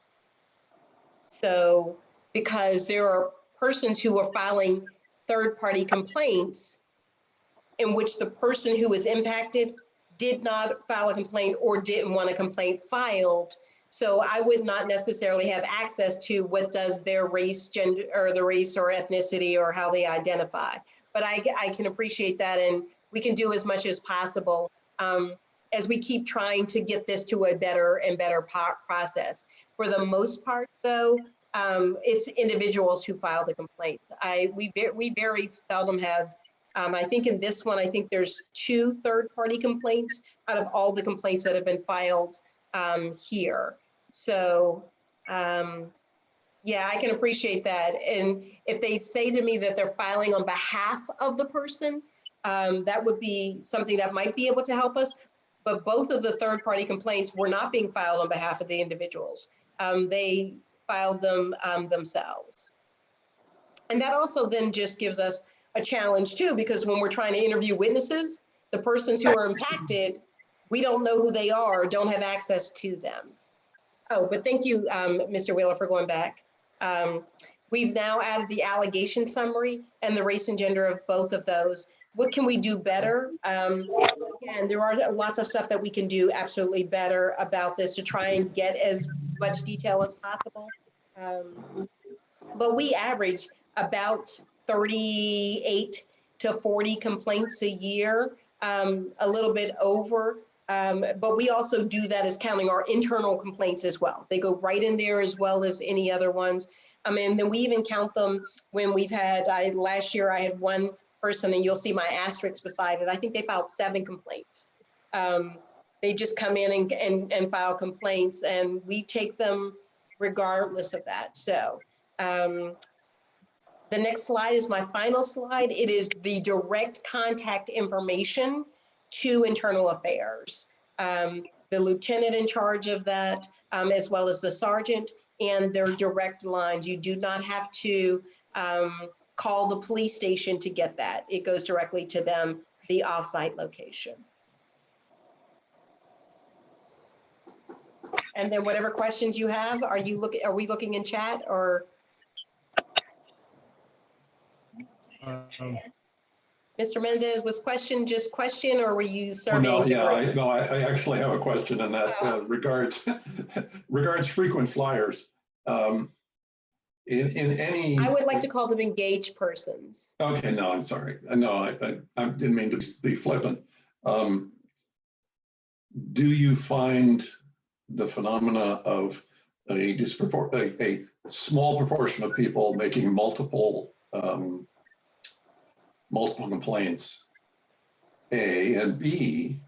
Speaker 7: So because there are persons who are filing third-party complaints in which the person who was impacted did not file a complaint or didn't want a complaint filed. So I would not necessarily have access to what does their race, gender, or the race or ethnicity or how they identify. But I can appreciate that, and we can do as much as possible as we keep trying to get this to a better and better process. For the most part, though, it's individuals who file the complaints. We very seldom have. I think in this one, I think there's 2 third-party complaints out of all the complaints that have been filed here. So, yeah, I can appreciate that. And if they say to me that they're filing on behalf of the person, that would be something that might be able to help us. But both of the third-party complaints were not being filed on behalf of the individuals. They filed them themselves. And that also then just gives us a challenge too, because when we're trying to interview witnesses, the persons who are impacted, we don't know who they are, don't have access to them. Oh, but thank you, Mr. Wheeler, for going back. We've now added the allegation summary and the race and gender of both of those. What can we do better? And there are lots of stuff that we can do absolutely better about this to try and get as much detail as possible. But we average about 38 to 40 complaints a year, a little bit over. But we also do that as counting our internal complaints as well. They go right in there as well as any other ones. And then we even count them when we've had, last year I had one person, and you'll see my asterisk beside it. I think they filed 7 complaints. They just come in and file complaints, and we take them regardless of that. So the next slide is my final slide. It is the direct contact information to internal affairs. The lieutenant in charge of that, as well as the sergeant, and their direct lines. You do not have to call the police station to get that. It goes directly to them, the offsite location. And then whatever questions you have, are we looking in chat or? Mr. Mendez, was question just question, or were you surveying?
Speaker 6: No, yeah, I actually have a question in that regards frequent flyers. In any,
Speaker 7: I would like to call them engaged persons.
Speaker 6: Okay, no, I'm sorry. No, I didn't mean to be flippant. Do you find the phenomena of a small proportion of people making multiple complaints, A, and B,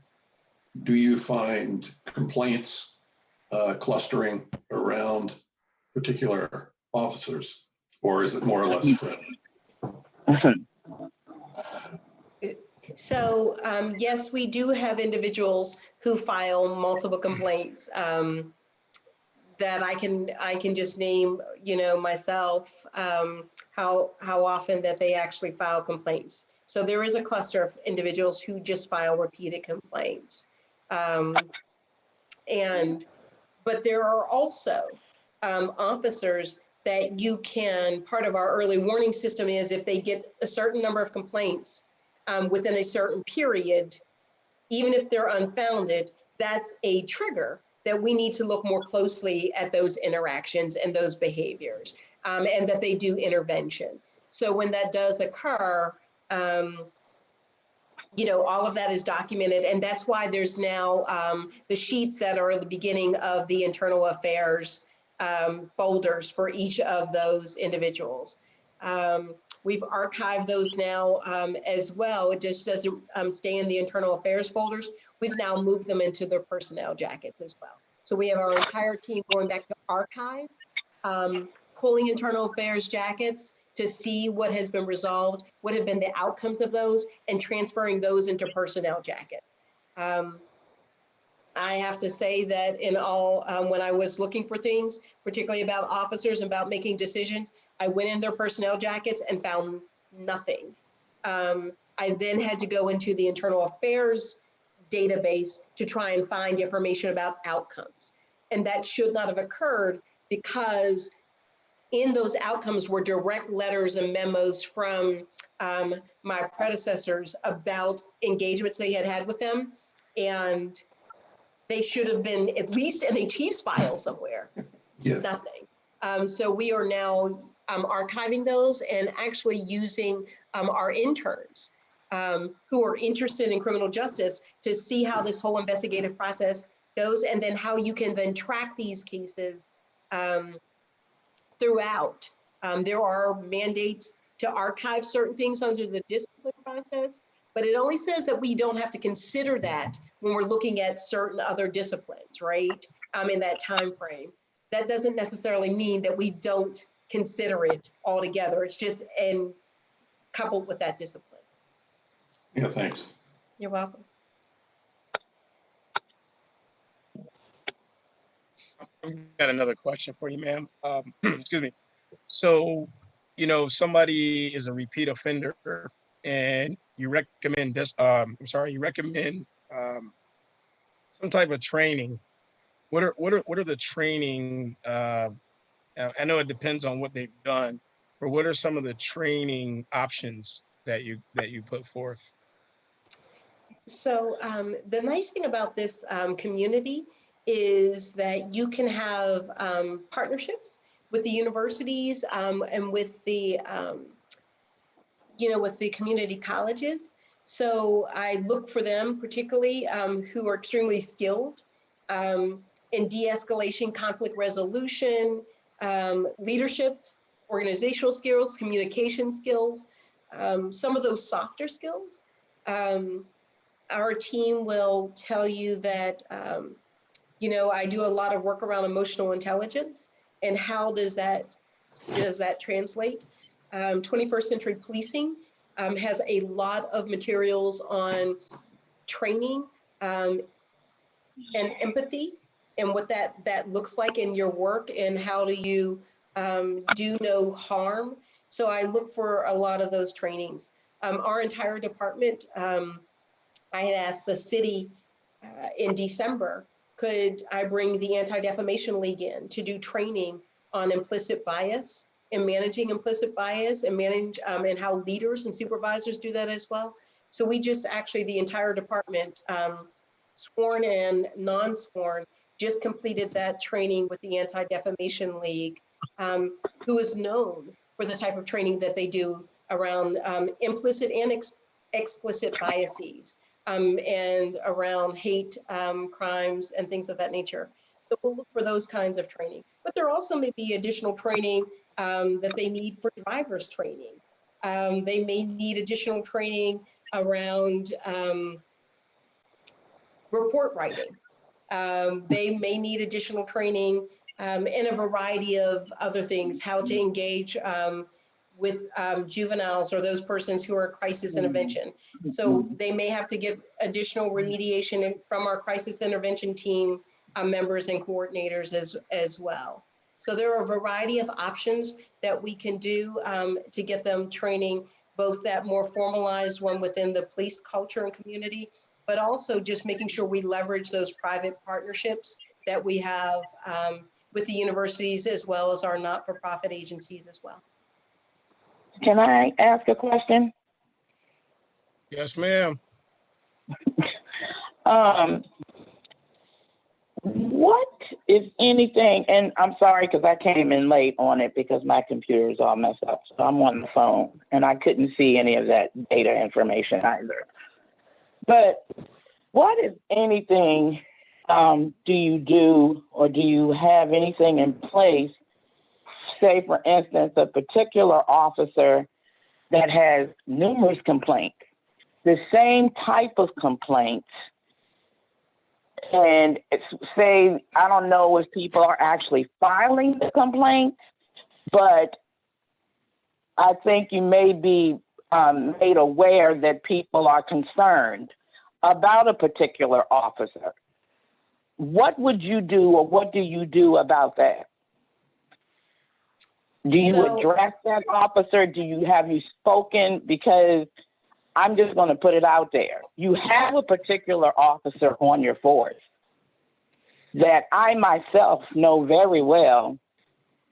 Speaker 6: do you find complaints clustering around particular officers, or is it more or less spread?
Speaker 7: So yes, we do have individuals who file multiple complaints that I can just name, myself, how often that they actually file complaints. So there is a cluster of individuals who just file repeated complaints. But there are also officers that you can, part of our early warning system is if they get a certain number of complaints within a certain period, even if they're unfounded, that's a trigger that we need to look more closely at those interactions and those behaviors, and that they do intervention. So when that does occur, all of that is documented, and that's why there's now the sheets that are at the beginning of the internal affairs folders for each of those individuals. We've archived those now as well. It just doesn't stay in the internal affairs folders. We've now moved them into their personnel jackets as well. So we have our entire team going back to archive, pulling internal affairs jackets to see what has been resolved, what have been the outcomes of those, and transferring those into personnel jackets. I have to say that in all, when I was looking for things, particularly about officers, about making decisions, I went in their personnel jackets and found nothing. I then had to go into the internal affairs database to try and find information about outcomes. And that should not have occurred, because in those outcomes were direct letters and memos from my predecessors about engagements they had had with them. And they should have been at least in a chief's file somewhere.
Speaker 6: Yes.
Speaker 7: Nothing. So we are now archiving those and actually using our interns who are interested in criminal justice to see how this whole investigative process goes, and then how you can then track these cases throughout. There are mandates to archive certain things under the discipline process, but it only says that we don't have to consider that when we're looking at certain other disciplines, right? In that time frame. That doesn't necessarily mean that we don't consider it altogether. It's just coupled with that discipline.
Speaker 6: Yeah, thanks.
Speaker 7: You're welcome.
Speaker 1: I've got another question for you, ma'am. Excuse me. So, you know, somebody is a repeat offender and you recommend this, you recommend some type of training. What are the training? I know it depends on what they've done, but what are some of the training options that you put forth?
Speaker 7: So the nice thing about this community is that you can have partnerships with the universities and with the, with the community colleges. So I look for them particularly who are extremely skilled in de-escalation, conflict resolution, leadership, organizational skills, communication skills, some of those softer skills. Our team will tell you that, I do a lot of work around emotional intelligence and how does that translate? 21st Century Policing has a lot of materials on training and empathy and what that looks like in your work and how do you do no harm. So I look for a lot of those trainings. Our entire department, I had asked the city in December, could I bring the Anti-Defamation League in to do training on implicit bias and managing implicit bias and and how leaders and supervisors do that as well. So we just actually, the entire department, sworn and non-sworn, just completed that training with the Anti-Defamation League, who is known for the type of training that they do around implicit and explicit biases and around hate crimes and things of that nature. So we'll look for those kinds of training. But there also may be additional training that they need for driver's training. They may need additional training around report writing. They may need additional training in a variety of other things, how to engage with juveniles or those persons who are crisis intervention. So they may have to get additional remediation from our crisis intervention team members and coordinators as well. So there are a variety of options that we can do to get them training, both that more formalized one within the police culture and community, but also just making sure we leverage those private partnerships that we have with the universities as well as our not-for-profit agencies as well.
Speaker 8: Can I ask a question?
Speaker 1: Yes, ma'am.
Speaker 8: What, if anything, and I'm sorry because I came in late on it because my computer is all messed up, so I'm on the phone and I couldn't see any of that data information either. But what, if anything, do you do, or do you have anything in place, say, for instance, a particular officer that has numerous complaints, the same type of complaints and say, I don't know if people are actually filing the complaint, but I think you may be made aware that people are concerned about a particular officer. What would you do, or what do you do about that? Do you
Speaker 7: So-
Speaker 8: address that officer? Have you spoken? Because I'm just going to put it out there. You have a particular officer on your force that I myself know very well,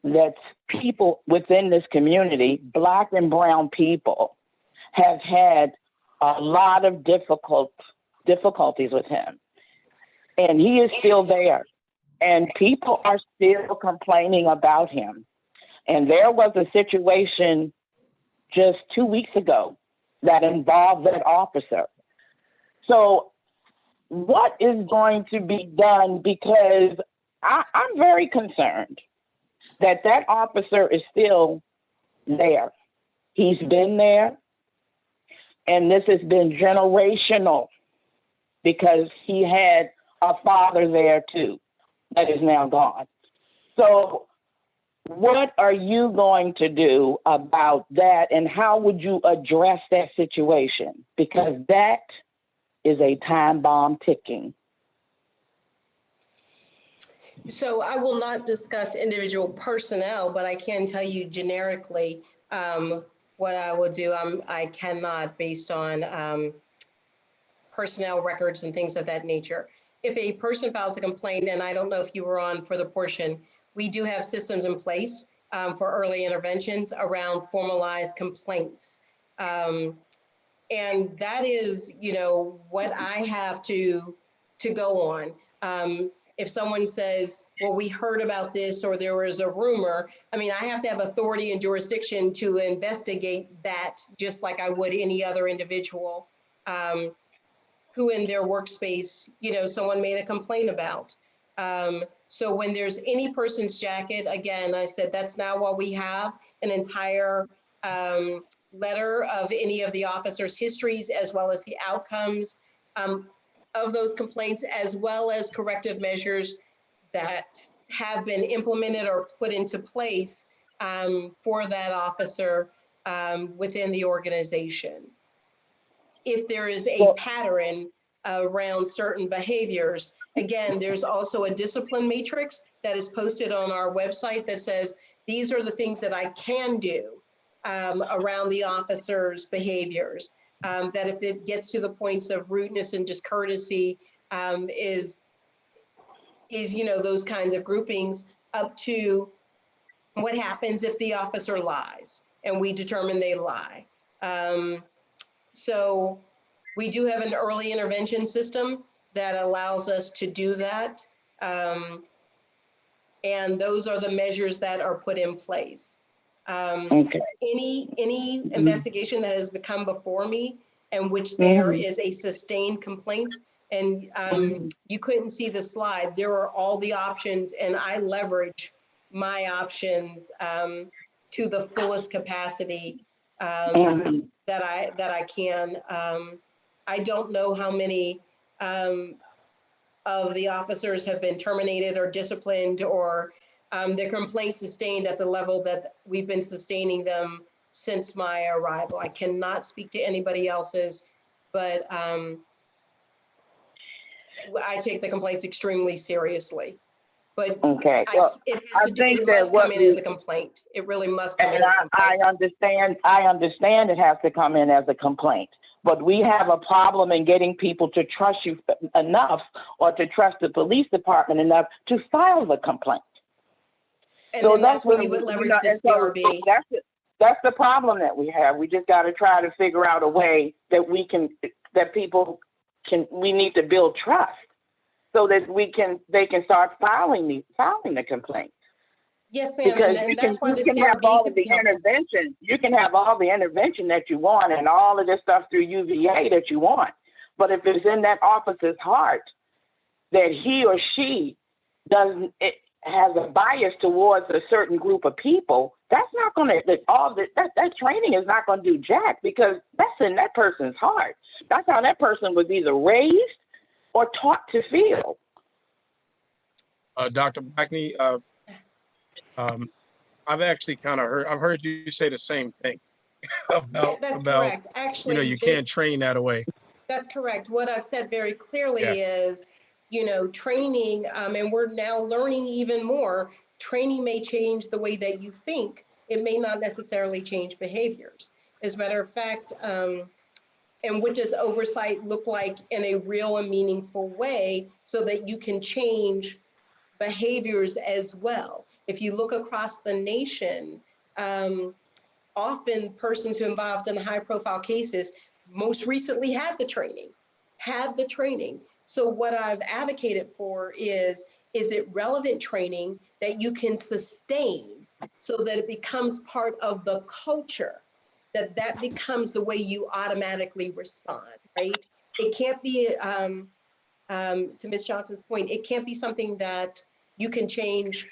Speaker 8: that people within this community, Black and brown people, have had a lot of difficulties with him. And he is still there. And people are still complaining about him. And there was a situation just 2 weeks ago that involved that officer. So what is going to be done? Because I'm very concerned that that officer is still there. He's been there, and this has been generational because he had a father there too that is now gone. So what are you going to do about that, and how would you address that situation? Because that is a time bomb ticking.
Speaker 7: So I will not discuss individual personnel, but I can tell you generically what I will do. I cannot, based on personnel records and things of that nature. If a person files a complaint, and I don't know if you were on for the portion, we do have systems in place for early interventions around formalized complaints. And that is, what I have to go on. If someone says, well, we heard about this, or there was a rumor, I have to have authority and jurisdiction to investigate that, just like I would any other individual who in their workspace, someone made a complaint about. So when there's any person's jacket, again, I said, that's now what we have, an entire letter of any of the officers' histories, as well as the outcomes of those complaints, as well as corrective measures that have been implemented or put into place for that officer within the organization. If there is a pattern around certain behaviors, again, there's also a discipline matrix that is posted on our website that says, these are the things that I can do around the officer's behaviors. That if it gets to the points of rudeness and discourtesy, is those kinds of groupings, up to what happens if the officer lies and we determine they lie. So we do have an early intervention system that allows us to do that. And those are the measures that are put in place.
Speaker 8: Okay.
Speaker 7: Any investigation that has become before me, and which there is a sustained complaint, and you couldn't see the slide, there are all the options, and I leverage my options to the fullest capacity that I can. I don't know how many of the officers have been terminated or disciplined, or their complaints sustained at the level that we've been sustaining them since my arrival. I cannot speak to anybody else's, but I take the complaints extremely seriously. But
Speaker 8: Okay.
Speaker 7: it must come in as a complaint. It really must come in as a complaint.
Speaker 8: I understand it has to come in as a complaint. But we have a problem in getting people to trust you enough, or to trust the police department enough to file the complaint.
Speaker 7: And so then that's when you would leverage the CRB.
Speaker 8: That's the problem that we have. We just got to try to figure out a way that we need to build trust, so that they can start filing the complaint.
Speaker 7: Yes, ma'am.
Speaker 8: Because
Speaker 7: and that's why the
Speaker 8: you can have
Speaker 7: CRB
Speaker 8: all of the intervention. You can have all the intervention that you want, and all of this stuff through UVA that you want. But if it's in that officer's heart that he or she has a bias towards a certain group of people, that's not going to, that training is not going to do jack, because that's in that person's heart. That's how that person was either raised, or taught to feel.
Speaker 1: Dr. Blackney, I've actually kind of I've heard you say the same thing
Speaker 7: That's
Speaker 1: about,
Speaker 7: correct. Actually,
Speaker 1: you can't train that away.
Speaker 7: that's correct. What I've said very clearly is, training, and we're now learning even more, training may change the way that you think. It may not necessarily change behaviors. As a matter of fact, and what does oversight look like in a real and meaningful way so that you can change behaviors as well? If you look across the nation, often persons who involved in high profile cases most recently had the training. So what I've advocated for is it relevant training that you can sustain so that it becomes part of the culture, that becomes the way you automatically respond, right? It can't be, to Ms. Johnson's point, it can't be something that you can change,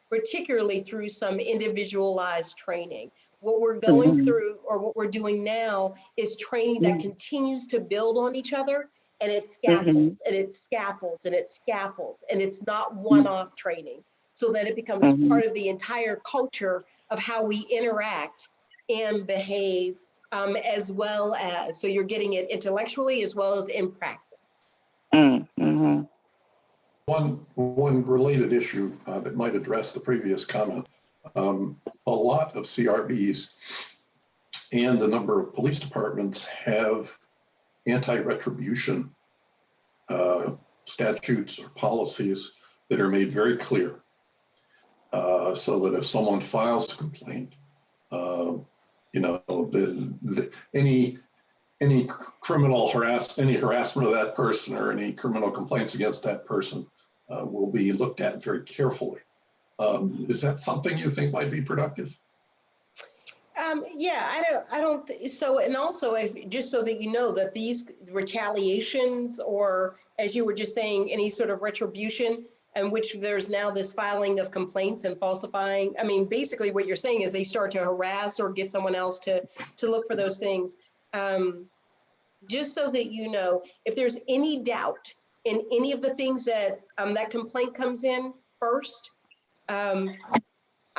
Speaker 7: particularly through some individualized training. What we're going through, or what we're doing now, is training that continues to build on each other, and it scaffolds, and it scaffolds, and it scaffolds, and it's not one-off training, so that it becomes part of the entire culture of how we interact and behave, as well as, so you're getting it intellectually as well as in practice.
Speaker 6: One related issue that might address the previous comment. A lot of CRBs and a number of police departments have anti-retribution statutes or policies that are made very clear, so that if someone files a complaint, any criminal harassment of that person or any criminal complaints against that person will be looked at very carefully. Is that something you think might be productive?
Speaker 7: Yeah, I don't, so, and also, just so that you know that these retaliations, or as you were just saying, any sort of retribution, in which there's now this filing of complaints and falsifying, I mean, basically what you're saying is they start to harass or get someone else to look for those things. Just so that you know, if there's any doubt in any of the things that that complaint comes in first,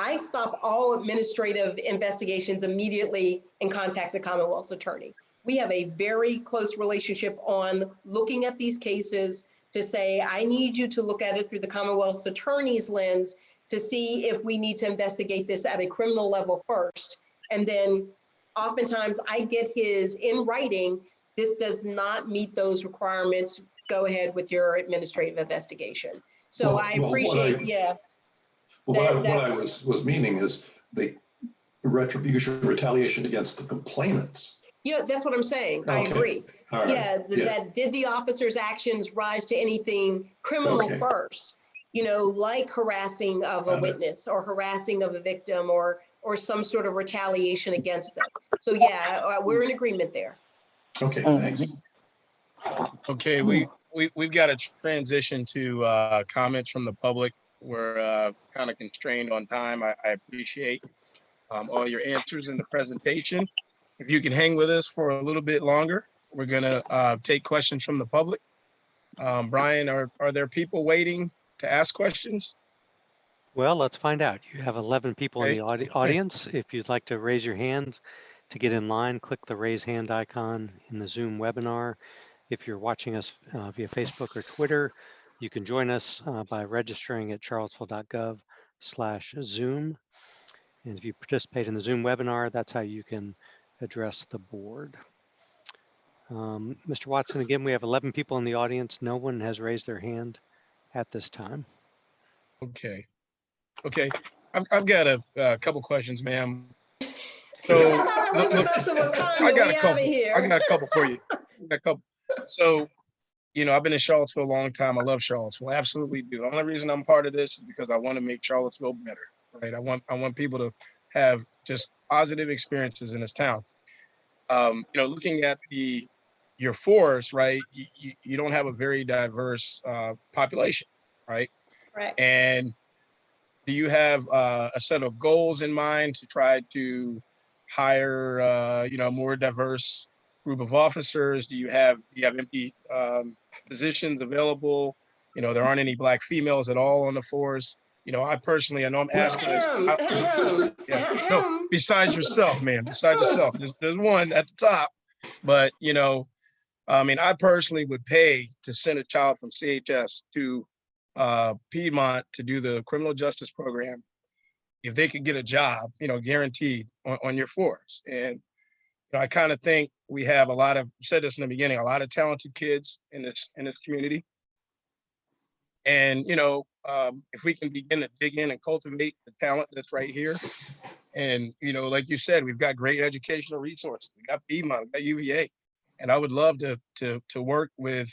Speaker 7: I stop all administrative investigations immediately and contact the Commonwealth's attorney. We have a very close relationship on looking at these cases to say, I need you to look at it through the Commonwealth's attorney's lens to see if we need to investigate this at a criminal level first. And then oftentimes I get his in writing, this does not meet those requirements, go ahead with your administrative investigation. So I appreciate,
Speaker 6: what I was meaning is the retribution, retaliation against the complainants.
Speaker 7: Yeah, that's what I'm saying.
Speaker 6: Okay.
Speaker 7: I agree.
Speaker 6: All right.
Speaker 7: That did the officer's actions rise to anything criminal first? Like harassing of a witness or harassing of a victim or some sort of retaliation against them. So yeah, we're in agreement there.
Speaker 6: Okay, thanks.
Speaker 1: Okay, we've got to transition to comments from the public. We're kind of constrained on time. I appreciate all your answers in the presentation. If you can hang with us for a little bit longer, we're gonna take questions from the public. Brian, are there people waiting to ask questions?
Speaker 5: Well, let's find out. You have 11 people in the audience. If you'd like to raise your hand to get in line, click the raise hand icon in the Zoom webinar. If you're watching us via Facebook or Twitter, you can join us by registering at charlottesville.gov/Zoom. And if you participate in the Zoom webinar, that's how you can address the board. Mr. Watson, again, we have 11 people in the audience. No one has raised their hand at this time.
Speaker 1: Okay. I've got a couple questions, ma'am. So I got a couple for you. So, I've been in Charlottesville a long time. I love Charlottesville. I absolutely do. The only reason I'm part of this is because I want to make Charlottesville better, right? I want people to have just positive experiences in this town. Looking at your force, right? You don't have a very diverse population, right?
Speaker 7: Right.
Speaker 1: And do you have a set of goals in mind to try to hire, more diverse group of officers? Do you have empty positions available? You know, there aren't any Black females at all on the force. You know, I personally, I know I'm asking this. No, besides yourself, man, besides yourself, there's one at the top, but you know, I mean, I personally would pay to send a child from CHS to Piedmont to do the criminal justice program if they could get a job, you know, guaranteed on your force. And you know, I kind of think we have a lot of, said this in the beginning, a lot of talented kids in this community. And you know, if we can begin to dig in and cultivate the talent that's right here, and you know, like you said, we've got great educational resources. We got Piedmont, we got UVA, and I would love to work with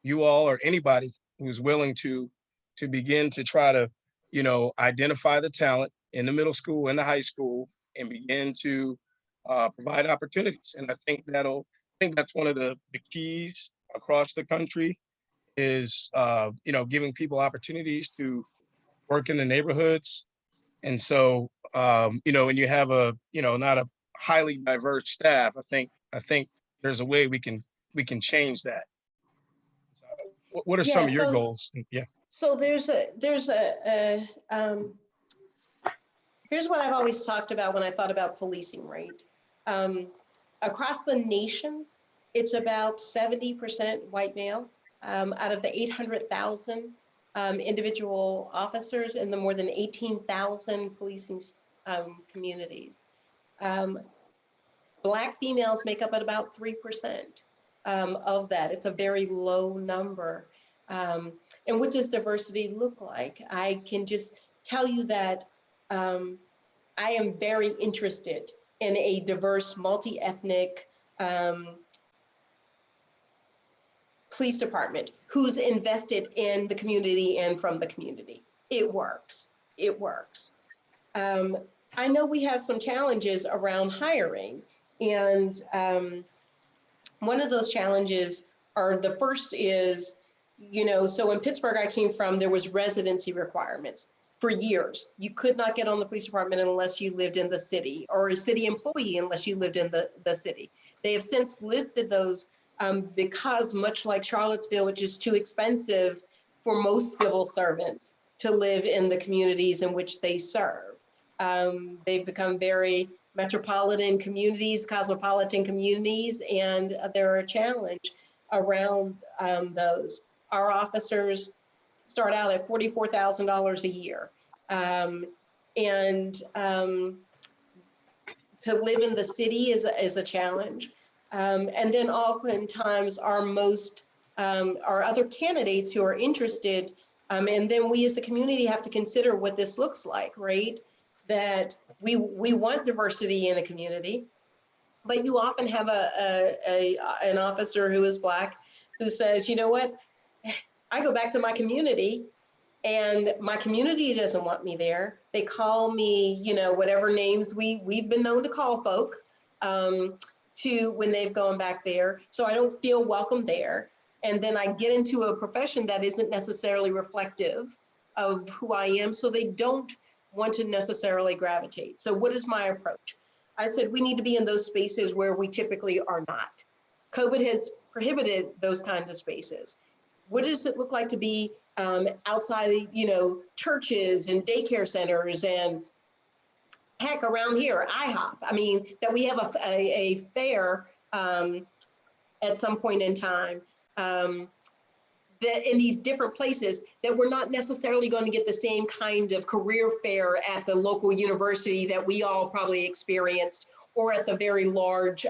Speaker 1: you all or anybody who's willing to begin to try to, you know, identify the talent in the middle school and the high school and begin to provide opportunities. And I think that's one of the keys across the country is, you know, giving people opportunities to work in the neighborhoods. And so, you know, when you have a, you know, not a highly diverse staff, I think there's a way we can change that. What are some of your goals? Yeah.
Speaker 7: So here's what I've always talked about when I thought about policing, right? Across the nation, it's about 70% white male out of the 800,000 individual officers in the more than 18,000 policing communities. Black females make up at about 3% of that. It's a very low number. And what does diversity look like? I can just tell you that I am very interested in a diverse, multi-ethnic police department who's invested in the community and from the community. It works. It works. I know we have some challenges around hiring, and one of those challenges are, the first is, you know, so in Pittsburgh I came from, there was residency requirements for years. You could not get on the police department unless you lived in the city, or a city employee unless you lived in the city. They have since lifted those because, much like Charlottesville, which is too expensive for most civil servants to live in the communities in which they serve. They've become very metropolitan communities, cosmopolitan communities, and they're a challenge around those. Our officers start out at $44,000 a year. And to live in the city is a challenge. And then oftentimes our other candidates who are interested, and then we as the community have to consider what this looks like, right? That we want diversity in a community, but you often have an officer who is Black who says, you know what, I go back to my community and my community doesn't want me there. They call me, you know, whatever names we've been known to call folk to when they've gone back there. So I don't feel welcome there. And then I get into a profession that isn't necessarily reflective of who I am. So they don't want to necessarily gravitate. So what is my approach? I said, we need to be in those spaces where we typically are not. COVID has prohibited those kinds of spaces. What does it look like to be outside, you know, churches and daycare centers, and heck, around here, IHOP? I mean, that we have a fair at some point in time that in these different places that we're not necessarily going to get the same kind of career fair at the local university that we all probably experienced, or at the very large,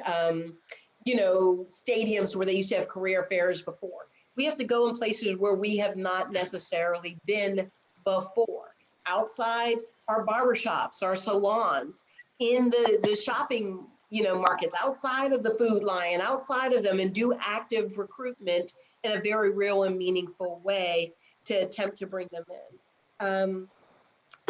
Speaker 7: you know, stadiums where they used to have career fairs before. We have to go in places where we have not necessarily been before. Outside our barbershops, our salons, in the shopping, you know, markets, outside of the Food Lion, outside of them, and do active recruitment in a very real and meaningful way to attempt to bring them in.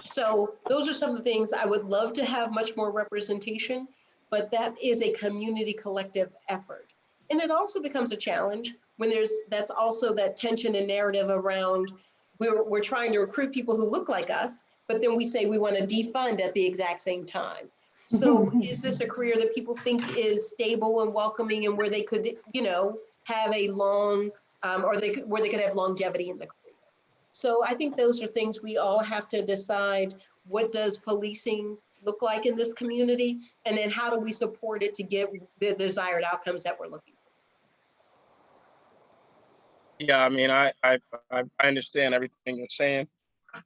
Speaker 7: So those are some of the things. I would love to have much more representation, but that is a community collective effort. And it also becomes a challenge when that's also that tension and narrative around we're trying to recruit people who look like us, but then we say we want to defund at the exact same time. So is this a career that people think is stable and welcoming and where they could, have a long, where they could have longevity in the career? So I think those are things we all have to decide. What does policing look like in this community? And then how do we support it to get the desired outcomes that we're looking for?
Speaker 1: Yeah, I mean, I understand everything you're saying.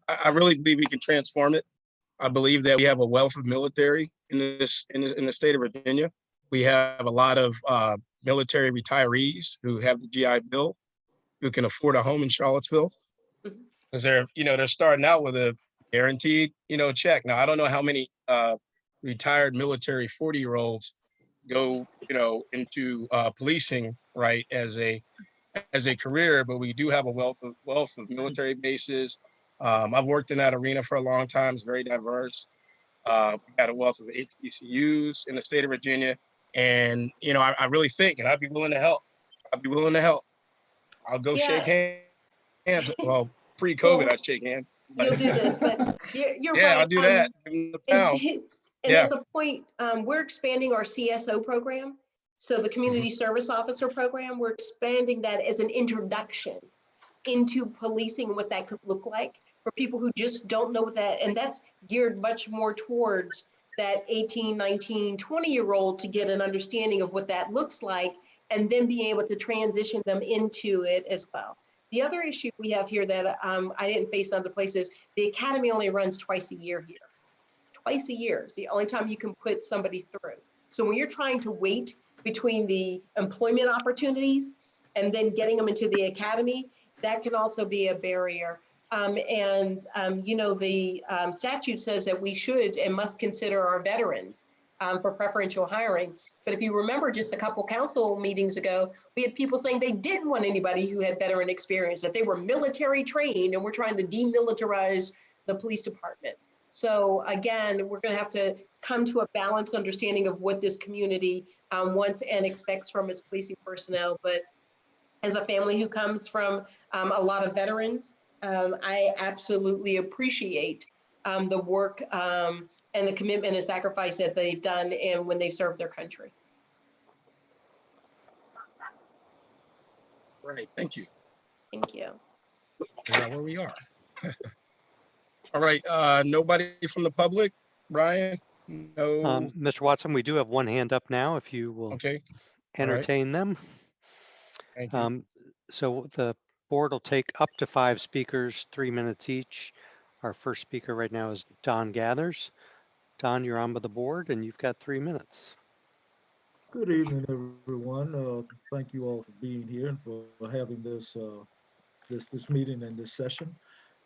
Speaker 1: I really believe we can transform it. I believe that we have a wealth of military in the state of Virginia. We have a lot of military retirees who have the GI Bill, who can afford a home in Charlottesville, because they're starting out with a guaranteed check. Now I don't know how many retired military 40-year-olds go into policing, right, as a career, but we do have a wealth of military bases. I've worked in that arena for a long time. It's very diverse. We've got a wealth of HBCUs in the state of Virginia. And, I really think, and I'd be willing to help. I'll go shake hands. Well, pre-COVID,
Speaker 7: Well,
Speaker 1: I'd shake hands.
Speaker 7: You'll do this, but you're
Speaker 1: Yeah,
Speaker 7: right.
Speaker 1: I'll do that. Give 'em the
Speaker 7: And,
Speaker 1: pound.
Speaker 7: and
Speaker 1: Yeah.
Speaker 7: as a point, we're expanding our CSO program. So the Community Service Officer program, we're expanding that as an introduction into policing and what that could look like for people who just don't know what that, and that's geared much more towards that 18, 19, 20-year-old to get an understanding of what that looks like and then be able to transition them into it as well. The other issue we have here that I didn't face in other places, the academy only runs twice a year here. Twice a year is the only time you can put somebody through. So when you're trying to wait between the employment opportunities and then getting them into the academy, that can also be a barrier. The statute says that we should and must consider our veterans for preferential hiring. But if you remember just a couple council meetings ago, we had people saying they didn't want anybody who had veteran experience, that they were military trained, and we're trying to demilitarize the police department. So again, we're going to have to come to a balanced understanding of what this community wants and expects from its policing personnel. But as a family who comes from a lot of veterans, I absolutely appreciate the work and the commitment and sacrifice that they've done and when they've served their country.
Speaker 1: Right, thank you.
Speaker 7: Thank you.
Speaker 1: Yeah, where we are. All right, nobody from the public? Brian? No.
Speaker 5: Mr. Watson, we do have one hand up now, if you will
Speaker 1: Okay.
Speaker 5: entertain them.
Speaker 1: Thank you.
Speaker 5: So the board will take up to 5 speakers, 3 minutes each. Our first speaker right now is Don Gathers. Don, you're on with the board and you've got 3 minutes.
Speaker 9: Good evening, everyone. Thank you all for being here and for having this this meeting and this session.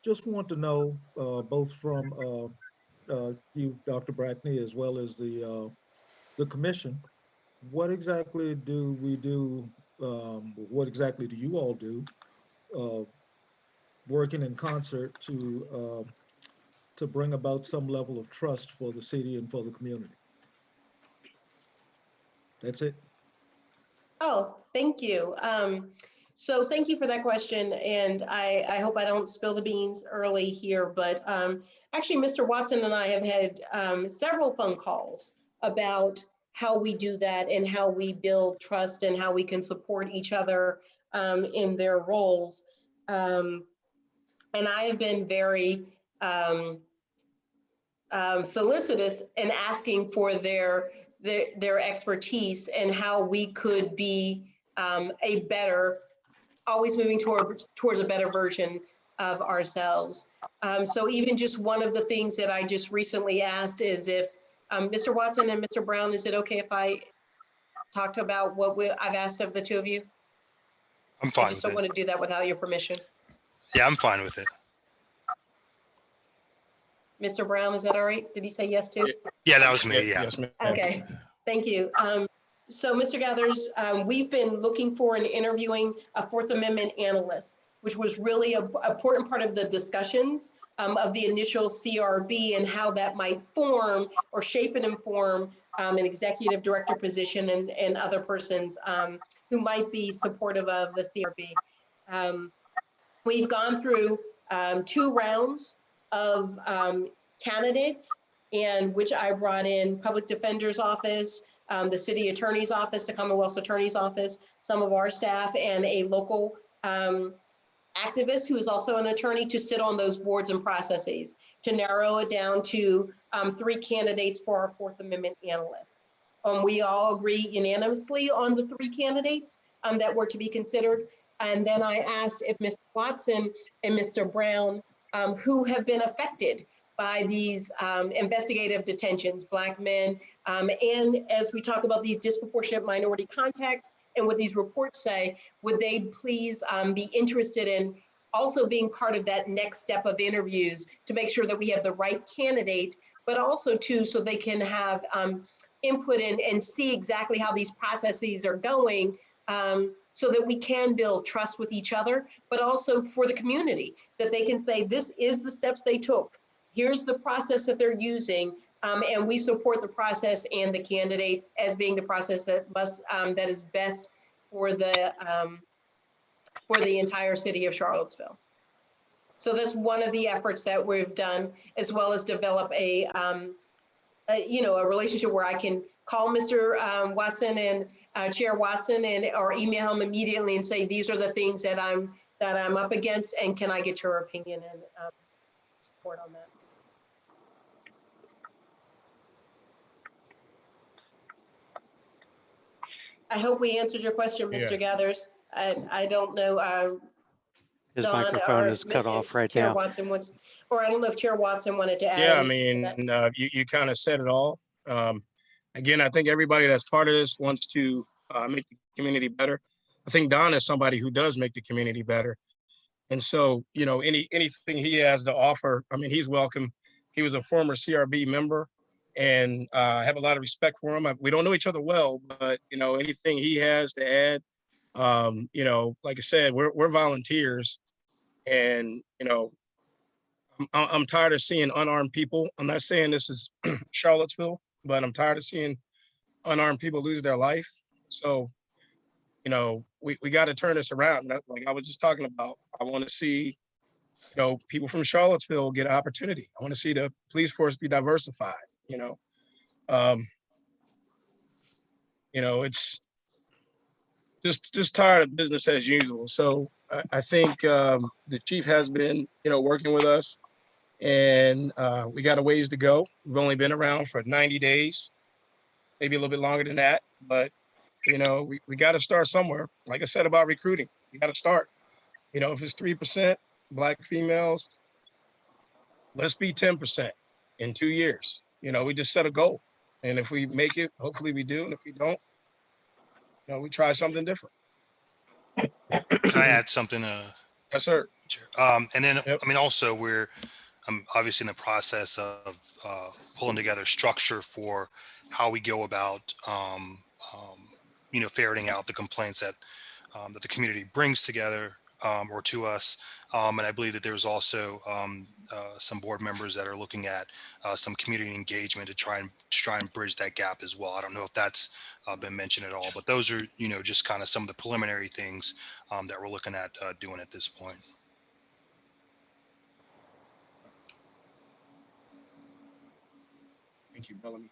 Speaker 9: Just want to know, both from you, Dr. Brackney, as well as the commission, what exactly do we do? What exactly do you all do, working in concert to bring about some level of trust for the city and for the community? That's it.
Speaker 7: Oh, thank you. So thank you for that question. And I hope I don't spill the beans early here, but actually Mr. Watson and I have had several phone calls about how we do that and how we build trust and how we can support each other in their roles. And I have been very solicitous in asking for their expertise and how we could be a better, always moving towards a better version of ourselves. So even just one of the things that I just recently asked is if Mr. Watson and Mr. Brown, is it okay if I talk about what I've asked of the two of you?
Speaker 3: I'm fine
Speaker 7: I just
Speaker 3: with
Speaker 7: don't want
Speaker 3: it.
Speaker 7: to do that without your permission.
Speaker 3: Yeah, I'm fine with it.
Speaker 7: Mr. Brown, is that all right? Did he say yes to?
Speaker 3: Yeah, that was me. Yeah.
Speaker 1: Yes, ma'am.
Speaker 7: Okay, thank you. So Mr. Gathers, we've been looking for and interviewing a Fourth Amendment analyst, which was really an important part of the discussions of the initial CRB and how that might form or shape and inform an executive director position and other persons who might be supportive of the CRB. We've gone through 2 rounds of candidates and which I brought in public defender's office, the city attorney's office, the Commonwealth's attorney's office, some of our staff, and a local activist who is also an attorney to sit on those boards and processes to narrow it down to 3 candidates for our Fourth Amendment analyst. We all agree unanimously on the 3 candidates that were to be considered. And then I asked if Mr. Watson and Mr. Brown, who have been affected by these investigative detentions, Black men, and as we talk about these disproportionate minority contacts and what these reports say, would they please be interested in also being part of that next step of interviews to make sure that we have the right candidate, but also too, so they can have input in and see exactly how these processes are going, so that we can build trust with each other, but also for the community, that they can say, this is the steps they took. Here's the process that they're using, and we support the process and the candidates as being the process that that is best for the entire city of Charlottesville. So that's one of the efforts that we've done, as well as develop a relationship where I can call Mr. Watson and Chair Watson or email him immediately and say, these are the things that I'm up against, and can I get your opinion and support on that? I hope we answered your question, Mr. Gathers. I don't know.
Speaker 5: His
Speaker 7: Don
Speaker 5: microphone
Speaker 7: or
Speaker 5: is cut off right
Speaker 7: Chair
Speaker 5: now.
Speaker 7: Watson wants, or I don't know if Chair Watson wanted to add.
Speaker 1: Yeah, I
Speaker 7: anything to
Speaker 1: mean,
Speaker 7: that.
Speaker 1: you kind of said it all. Again, I think everybody that's part of this wants to make the community better. I think Don is somebody who does make the community better. And so, anything he has to offer, I mean, he's welcome. He was a former CRB member, and I have a lot of respect for him. We don't know each other well, but, anything he has to add, like I said, we're volunteers, and, I'm tired of seeing unarmed people. I'm not saying this is Charlottesville, but I'm tired of seeing unarmed people lose their life. So, we got to turn this around. Like I was just talking about, I want to see, people from Charlottesville get an opportunity. I want to see the police force be diversified. It's just tired of business as usual. So I think the chief has been, working with us, and we got a ways to go. We've only been around for 90 days, maybe a little bit longer than that, but we got to start somewhere. Like I said about recruiting, we got to start. If it's 3% Black females, let's be 10% in 2 years. We just set a goal, and if we make it, hopefully we do, and if we don't, we try something different.
Speaker 3: Can I add something?
Speaker 1: Yes, sir.
Speaker 3: Chair? And then,
Speaker 1: Yep.
Speaker 3: I mean, also I'm obviously in the process of pulling together structure for how we go about, ferreting out the complaints that the community brings together or to us. And I believe that there's also some board members that are looking at some community engagement to try and bridge that gap as well. I don't know if that's been mentioned at all, but those are, just kind of some of the preliminary things that we're looking at doing at this point.
Speaker 1: Thank you, Bellamy.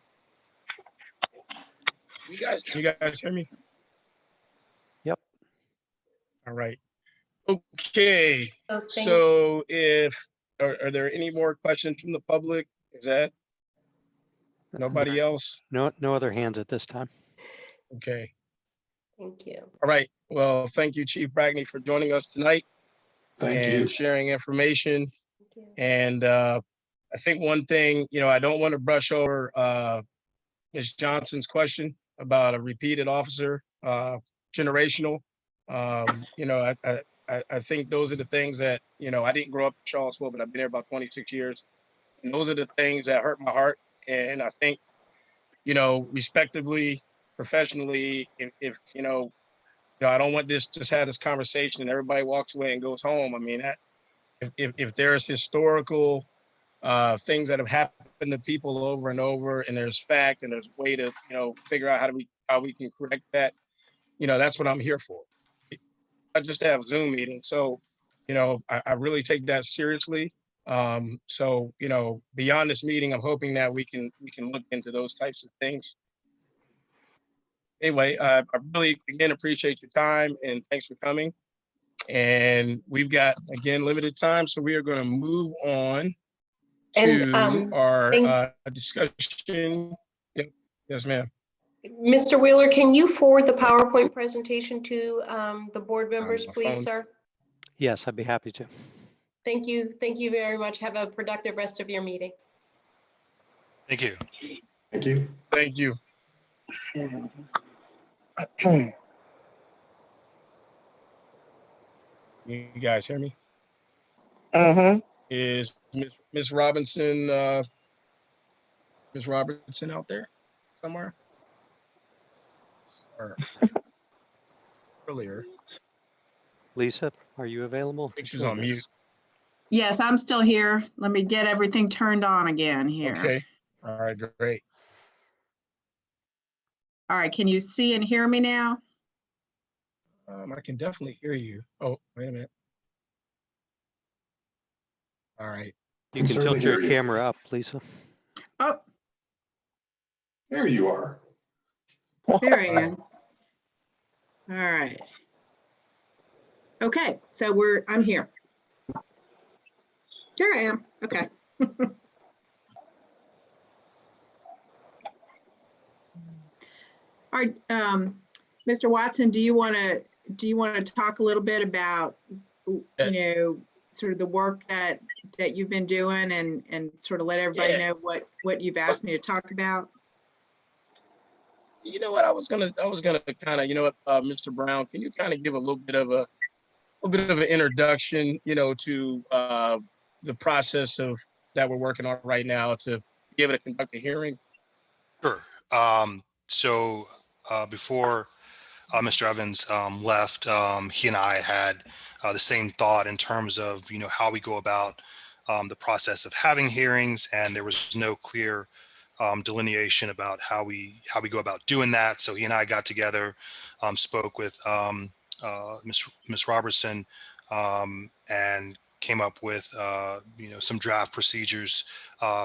Speaker 1: You guys hear me?
Speaker 5: Yep.
Speaker 1: All right. Okay.
Speaker 7: So thank-
Speaker 1: So are there any more questions from the public? Is that nobody else?
Speaker 5: No other hands at this time.
Speaker 1: Okay.
Speaker 7: Thank you.
Speaker 1: All right. Well, thank you, Chief Brackney, for joining us tonight
Speaker 6: Thank
Speaker 1: and
Speaker 6: you.
Speaker 1: sharing information.
Speaker 7: Thank you.
Speaker 1: And I think one thing, I don't want to brush over Ms. Johnson's question about a repeated officer, generational. I think those are the things that, I didn't grow up in Charlottesville, but I've been here about 26 years. And those are the things that hurt my heart. And I think, respectively, professionally, if I don't want this, just have this conversation and everybody walks away and goes home. I mean, if there's historical things that have happened to people over and over, and there's fact and there's way to, figure out how we can correct that, that's what I'm here for. I just have Zoom meetings. So, I really take that seriously. So, beyond this meeting, I'm hoping that we can look into those types of things. Anyway, I really, again, appreciate your time and thanks for coming. And we've got, again, limited time, so we are going to move on to
Speaker 7: And,
Speaker 1: our discussion. Yep. Yes, ma'am.
Speaker 7: Mr. Wheeler, can you forward the PowerPoint presentation to the board members,
Speaker 1: my
Speaker 7: please,
Speaker 1: phone.
Speaker 7: sir?
Speaker 5: Yes, I'd be happy to.
Speaker 7: Thank you. Thank you very much. Have a productive rest of your meeting.
Speaker 3: Thank you.
Speaker 6: Thank you.
Speaker 1: Thank you. You guys hear me?
Speaker 8: Mm-hmm.
Speaker 1: Is Miss Robinson, Miss Robertson out there somewhere? Or earlier.
Speaker 5: Lisa, are you available?
Speaker 1: I think she's on mute.
Speaker 10: Yes, I'm still here. Let me get everything turned on again here.
Speaker 1: Okay. All right, great.
Speaker 10: All right, can you see and hear me now?
Speaker 1: I can definitely hear you. Oh, wait a minute. All right.
Speaker 5: You can
Speaker 6: certainly
Speaker 5: tilt your
Speaker 6: hear you.
Speaker 5: camera up, Lisa.
Speaker 10: Oh,
Speaker 6: There you are.
Speaker 10: there I am. All right. Okay, so I'm here. There I am. Okay. All right, Mr. Watson, do you want to talk a little bit about, sort of the work that you've been doing and sort of let everybody know what you've asked me to talk about?
Speaker 1: You know what? I was gonna kind of, Mr. Brown, can you kind of give a little bit of an introduction, to the process that we're working on right now to be able to conduct a hearing?
Speaker 3: Sure. So before Mr. Evans left, he and I had the same thought in terms of, how we go about the process of having hearings, and there was no clear delineation about how we go about doing that. So he and I got together, spoke with Miss Robertson, and came up with some draft procedures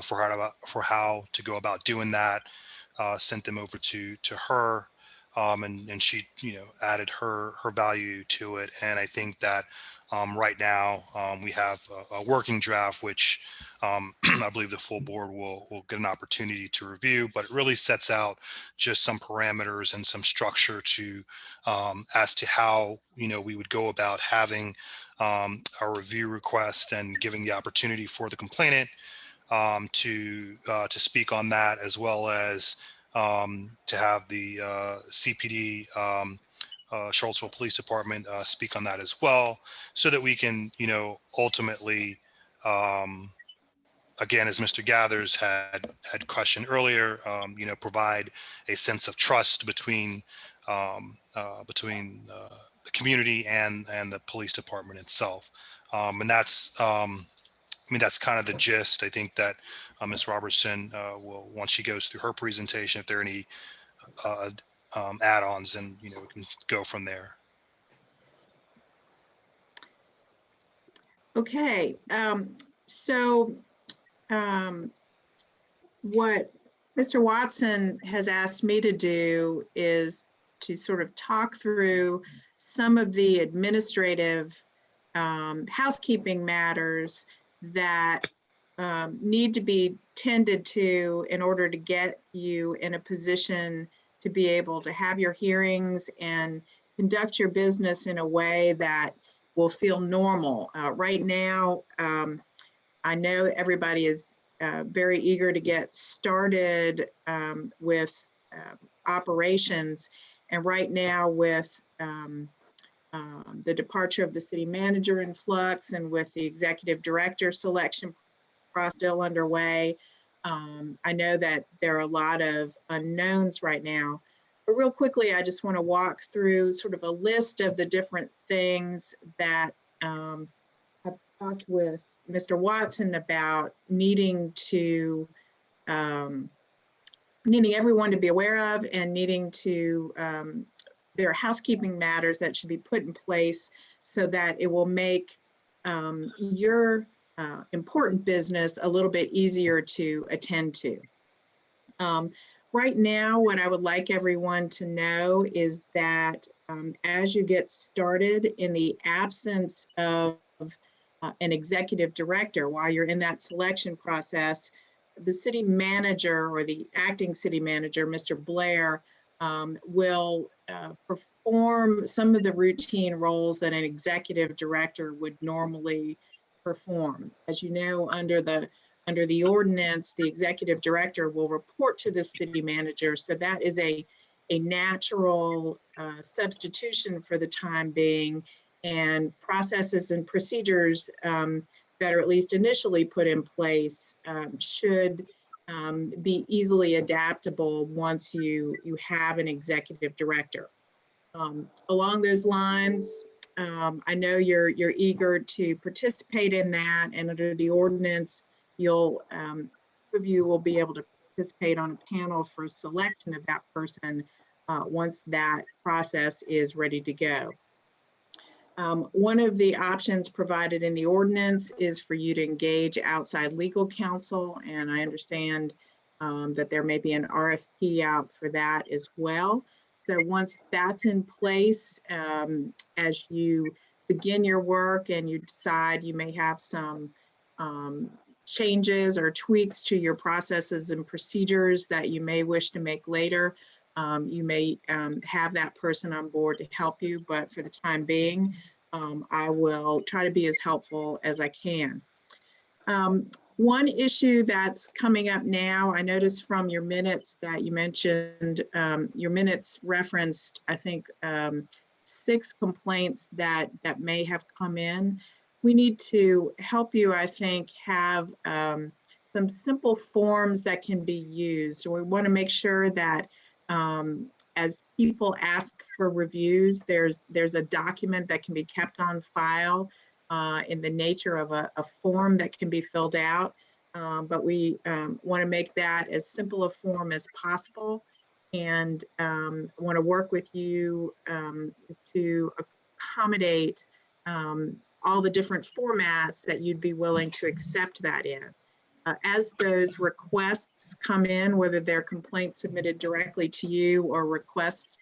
Speaker 3: for how to go about doing that. Sent them over to her, and she added her value to it. And I think that right now we have a working draft, which I believe the full board will get an opportunity to review, but it really sets out just some parameters and some structure to as to how we would go about having a review request and giving the opportunity for the complainant to speak on that, as well as to have the CPD, Charlottesville Police Department, speak on that as well, so that we can, ultimately, again, as Mr. Gathers had questioned earlier, provide a sense of trust between the community and the police department itself, and that's. That's kind of the gist. I think that Ms. Robertson will, once she goes through her presentation, if there are any add-ons, and we can go from there.
Speaker 10: Okay, what Mr. Watson has asked me to do is to sort of talk through some of the administrative housekeeping matters that need to be tended to in order to get you in a position to be able to have your hearings and conduct your business in a way that will feel normal. Right now, I know everybody is very eager to get started with operations. And right now with the departure of the city manager in flux and with the executive director selection process still underway, I know that there are a lot of unknowns right now. But real quickly, I just want to walk through sort of a list of the different things that I've talked with Mr. Watson about needing everyone to be aware of, and needing to, there are housekeeping matters that should be put in place so that it will make your important business a little bit easier to attend to. Right now, what I would like everyone to know is that as you get started, in the absence of an executive director, while you're in that selection process, the city manager or the acting city manager, Mr. Blair, will perform some of the routine roles that an executive director would normally perform. As you know, under the ordinance, the executive director will report to the city manager. So that is a natural substitution for the time being, and processes and procedures that are at least initially put in place should be easily adaptable once you have an executive director. Along those lines, I know you're eager to participate in that, and under the ordinance, of you will be able to participate on a panel for selection of that person once that process is ready to go. One of the options provided in the ordinance is for you to engage outside legal counsel, and I understand that there may be an RFP out for that as well. So once that's in place, as you begin your work and you decide you may have some changes or tweaks to your processes and procedures that you may wish to make later, you may have that person on board to help you, but for the time being, I will try to be as helpful as I can. One issue that's coming up now, I noticed from your minutes that you mentioned, your minutes referenced, I think, 6 complaints that may have come in. We need to help you, I think, have some simple forms that can be used. So we want to make sure that as people ask for reviews, there's a document that can be kept on file in the nature of a form that can be filled out. But we want to make that as simple a form as possible, and want to work with you to accommodate all the different formats that you'd be willing to accept that in. As those requests come in, whether they're complaints submitted directly to you or requests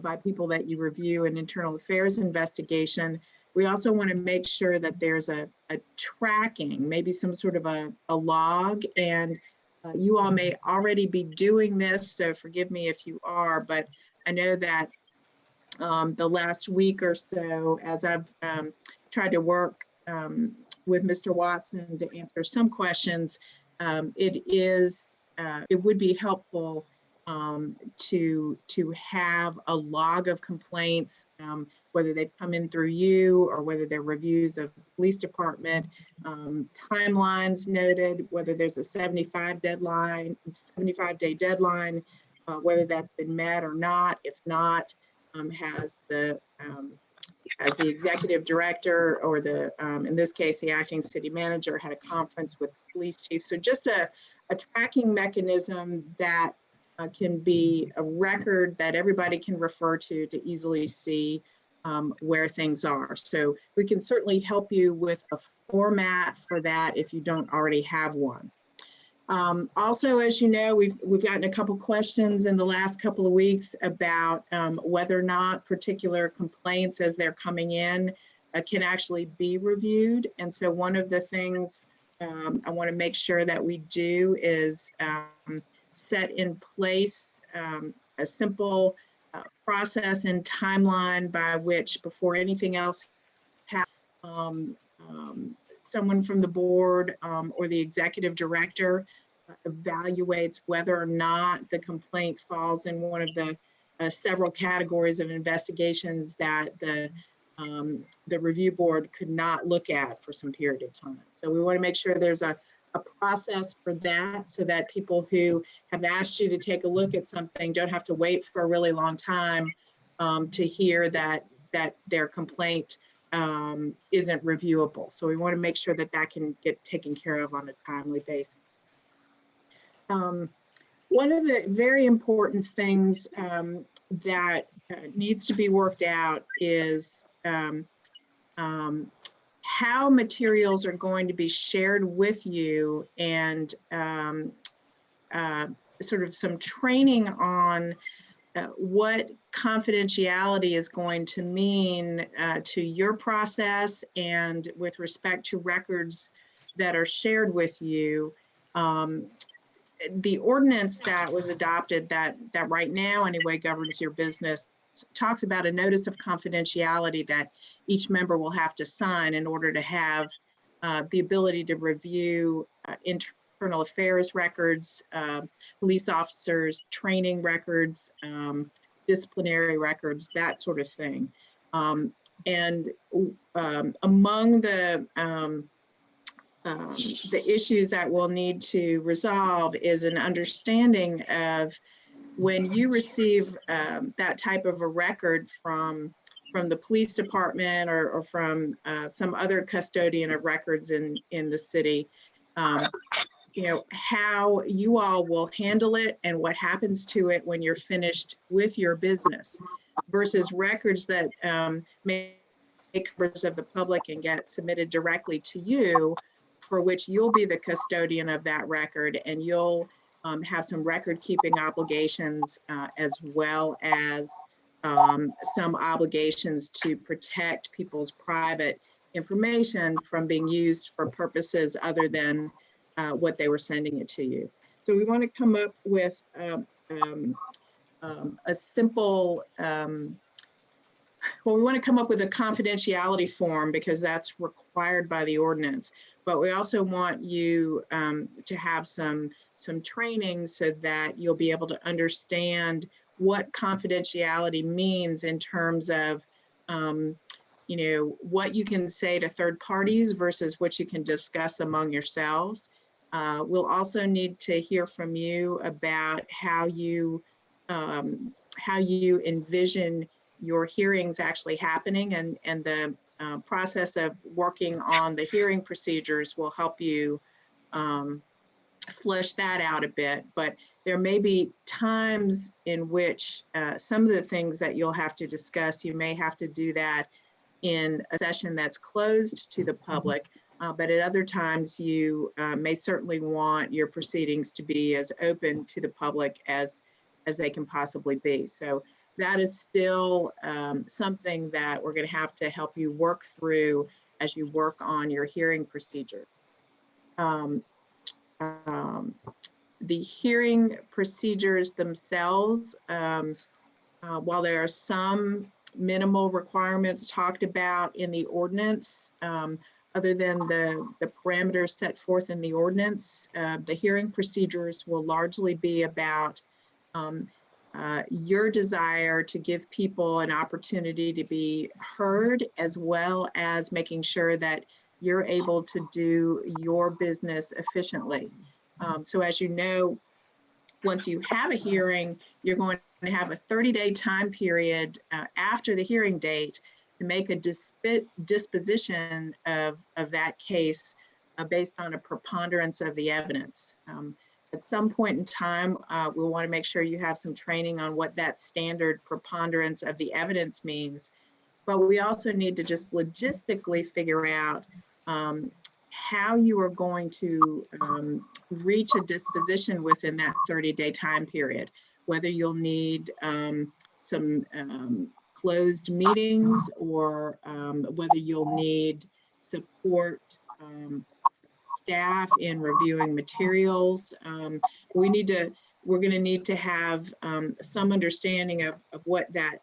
Speaker 10: by people that you review an internal affairs investigation, we also want to make sure that there's a tracking, maybe some sort of a log, and you all may already be doing this, so forgive me if you are, but I know that the last week or so, as I've tried to work with Mr. Watson to answer some questions, it would be helpful to have a log of complaints, whether they've come in through you or whether they're reviews of the police department, timelines noted, whether there's a 75-day deadline, whether that's been met or not. If not, has the executive director or in this case, the acting city manager had a conference with the police chief. So just a tracking mechanism that can be a record that everybody can refer to easily see where things are. So we can certainly help you with a format for that if you don't already have one. Also, as you know, we've gotten a couple questions in the last couple of weeks about whether or not particular complaints as they're coming in can actually be reviewed. And so one of the things I want to make sure that we do is set in place a simple process and timeline by which, before anything else happens, someone from the board or the executive director evaluates whether or not the complaint falls in one of the several categories of investigations that the review board could not look at for some period of time. So we want to make sure there's a process for that, so that people who have asked you to take a look at something don't have to wait for a really long time to hear that their complaint isn't reviewable. So we want to make sure that can get taken care of on a timely basis. One of the very important things that needs to be worked out is how materials are going to be shared with you, and sort of some training on what confidentiality is going to mean to your process and with respect to records that are shared with you. The ordinance that was adopted that right now anyway governs your business talks about a notice of confidentiality that each member will have to sign in order to have the ability to review internal affairs records, police officers, training records, disciplinary records, that sort of thing. And among the issues that we'll need to resolve is an understanding of when you receive that type of a record from the police department or from some other custodian of records in the city, you know, how you all will handle it and what happens to it when you're finished with your business versus records that may make members of the public and get submitted directly to you, for which you'll be the custodian of that record, and you'll have some record keeping obligations as well as some obligations to protect people's private information from being used for purposes other than what they were sending it to you. So we want to come up with a simple, well, we want to come up with a confidentiality form because that's required by the ordinance. But we also want you to have some training so that you'll be able to understand what confidentiality means in terms of, you know, what you can say to third parties versus what you can discuss among yourselves. We'll also need to hear from you about how you envision your hearings actually happening, and the process of working on the hearing procedures will help you flesh that out a bit. But there may be times in which some of the things that you'll have to discuss, you may have to do that in a session that's closed to the public, but at other times you may certainly want your proceedings to be as open to the public as they can possibly be. So that is still something that we're going to have to help you work through as you work on your hearing procedures. The hearing procedures themselves, while there are some minimal requirements talked about in the ordinance, other than the parameters set forth in the ordinance, the hearing procedures will largely be about your desire to give people an opportunity to be heard, as well as making sure that you're able to do your business efficiently. So as you know, once you have a hearing, you're going to have a 30-day time period after the hearing date to make a disposition of that case based on a preponderance of the evidence. At some point in time, we'll want to make sure you have some training on what that standard preponderance of the evidence means. But we also need to just logistically figure out how you are going to reach a disposition within that 30-day time period, whether you'll need some closed meetings or whether you'll need support staff in reviewing materials. We're going to need to have some understanding of what that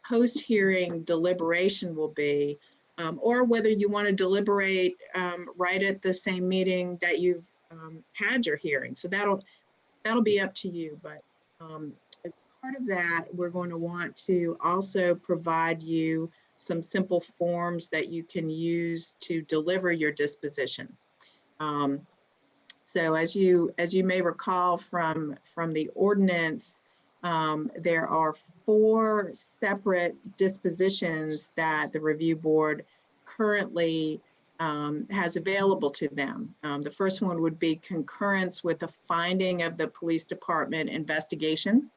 Speaker 10: post-hearing deliberation will be, or whether you want to deliberate right at the same meeting that you've had your hearing. So that'll be up to you. But as part of that, we're going to want to also provide you some simple forms that you can use to deliver your disposition. So as you may recall from the ordinance, there are 4 separate dispositions that the review board currently has available to them. The first one would be concurrence with the finding of the police department investigation.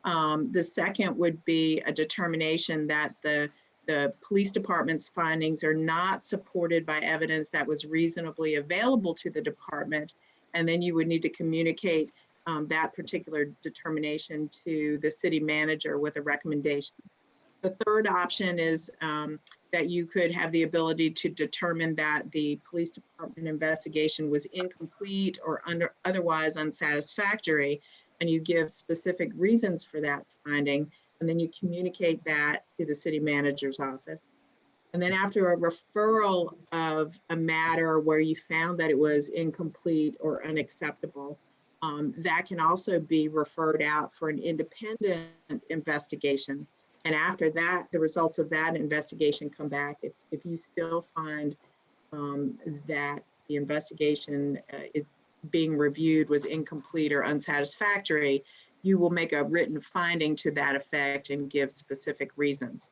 Speaker 10: The second would be a determination that the the police department's findings are not supported by evidence that was reasonably available to the department, and then you would need to communicate that particular determination to the city manager with a recommendation. The third option is that you could have the ability to determine that the police department investigation was incomplete or otherwise unsatisfactory, and you give specific reasons for that finding, and then you communicate that to the city manager's office. And then after a referral of a matter where you found that it was incomplete or unacceptable, that can also be referred out for an independent investigation. And after that, the results of that investigation come back. If you still find that the investigation is being reviewed was incomplete or unsatisfactory, you will make a written finding to that effect and give specific reasons.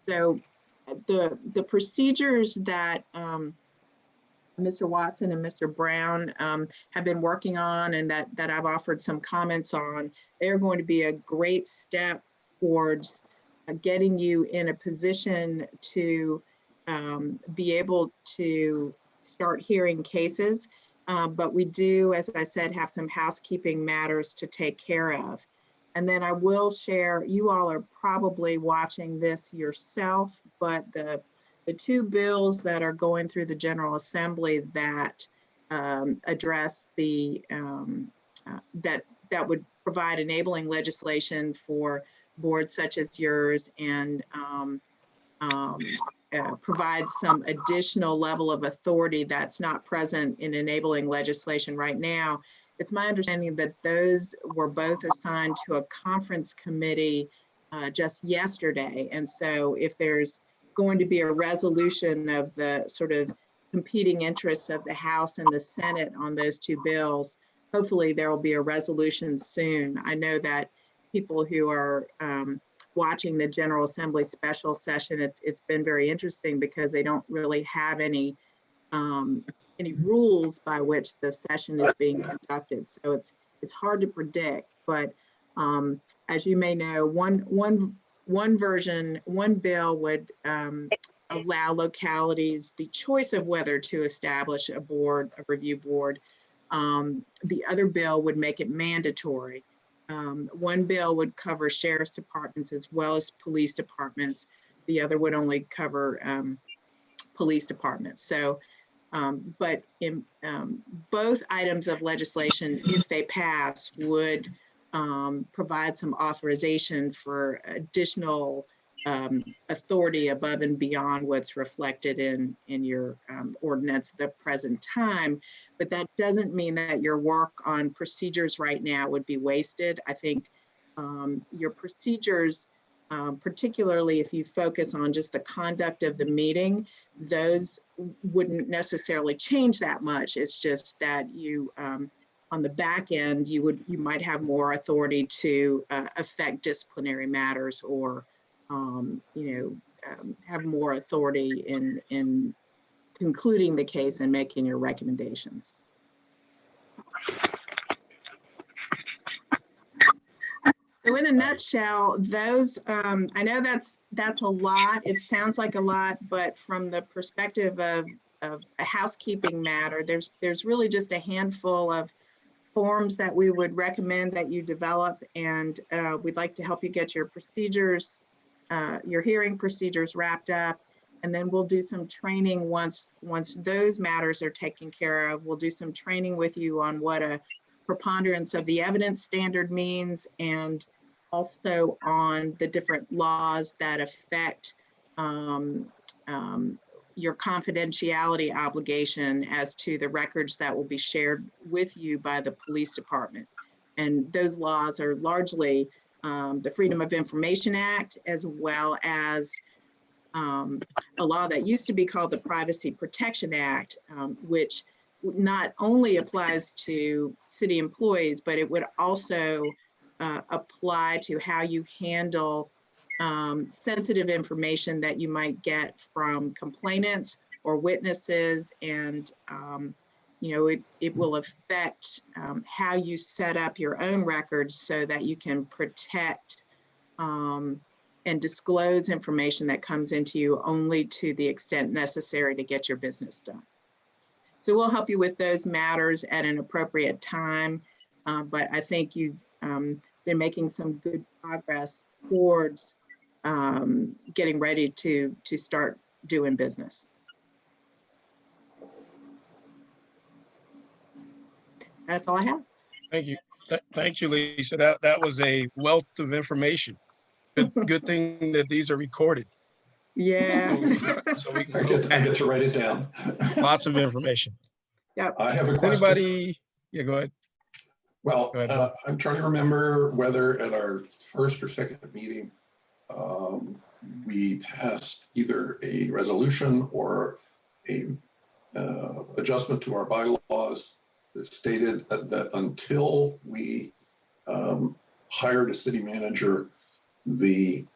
Speaker 10: So the procedures that Mr. Watson and Mr. Brown have been working on and that I've offered some comments on, they're going to be a great step towards getting you in a position to be able to start hearing cases. But we do, as I said, have some housekeeping matters to take care of. And then I will share, you all are probably watching this yourself, but the two bills that are going through the General Assembly that address the, that would provide enabling legislation for boards such as yours and provide some additional level of authority that's not present in enabling legislation right now. It's my understanding that those were both assigned to a conference committee just yesterday. And so if there's going to be a resolution of the sort of competing interests of the House and the Senate on those two bills, hopefully there will be a resolution soon. I know that people who are watching the General Assembly special session, it's been very interesting because they don't really have any rules by which the session is being conducted. So it's hard to predict, but as you may know, one bill would allow localities the choice of whether to establish a board, a review board. The other bill would make it mandatory. One bill would cover sheriff's departments as well as police departments. The other would only cover police departments. So, but in both items of legislation, if they pass, would provide some authorization for additional authority above and beyond what's reflected in your ordinance at the present time. But that doesn't mean that your work on procedures right now would be wasted. I think your procedures, particularly if you focus on just the conduct of the meeting, those wouldn't necessarily change that much. It's just that you, on the back end, you might have more authority to affect disciplinary matters or have more authority in concluding the case and making your recommendations. So in a nutshell, those, I know that's a lot. It sounds like a lot, but from the perspective of a housekeeping matter, there's really just a handful of forms that we would recommend that you develop, and we'd like to help you get your procedures, your hearing procedures wrapped up, and then we'll do some training once those matters are taken care of. We'll do some training with you on what a preponderance of the evidence standard means, and also on the different laws that affect your confidentiality obligation as to the records that will be shared with you by the police department. And those laws are largely the Freedom of Information Act, as well as a law that used to be called the Privacy Protection Act, which not only applies to city employees, but it would also apply to how you handle sensitive information that you might get from complainants or witnesses, and it will affect how you set up your own records so that you can protect and disclose information that comes into you only to the extent necessary to get your business done. So we'll help you with those matters at an appropriate time. But I think you've been making some good progress towards getting ready to start doing business. That's all I have.
Speaker 1: Thank you. Thank you, Lisa. That was a wealth of information. Good thing that these are recorded.
Speaker 10: Yeah.
Speaker 1: So we
Speaker 6: I
Speaker 1: can go
Speaker 6: get
Speaker 1: back.
Speaker 6: to write it down.
Speaker 1: Lots of information.
Speaker 10: Yep.
Speaker 6: I have a question.
Speaker 1: Anybody? Yeah, go ahead.
Speaker 6: Well,
Speaker 1: Go ahead, Bill.
Speaker 6: I'm trying to remember whether at our first or second meeting, we passed either a resolution or a adjustment to our bylaws that stated that until we hired a city manager, the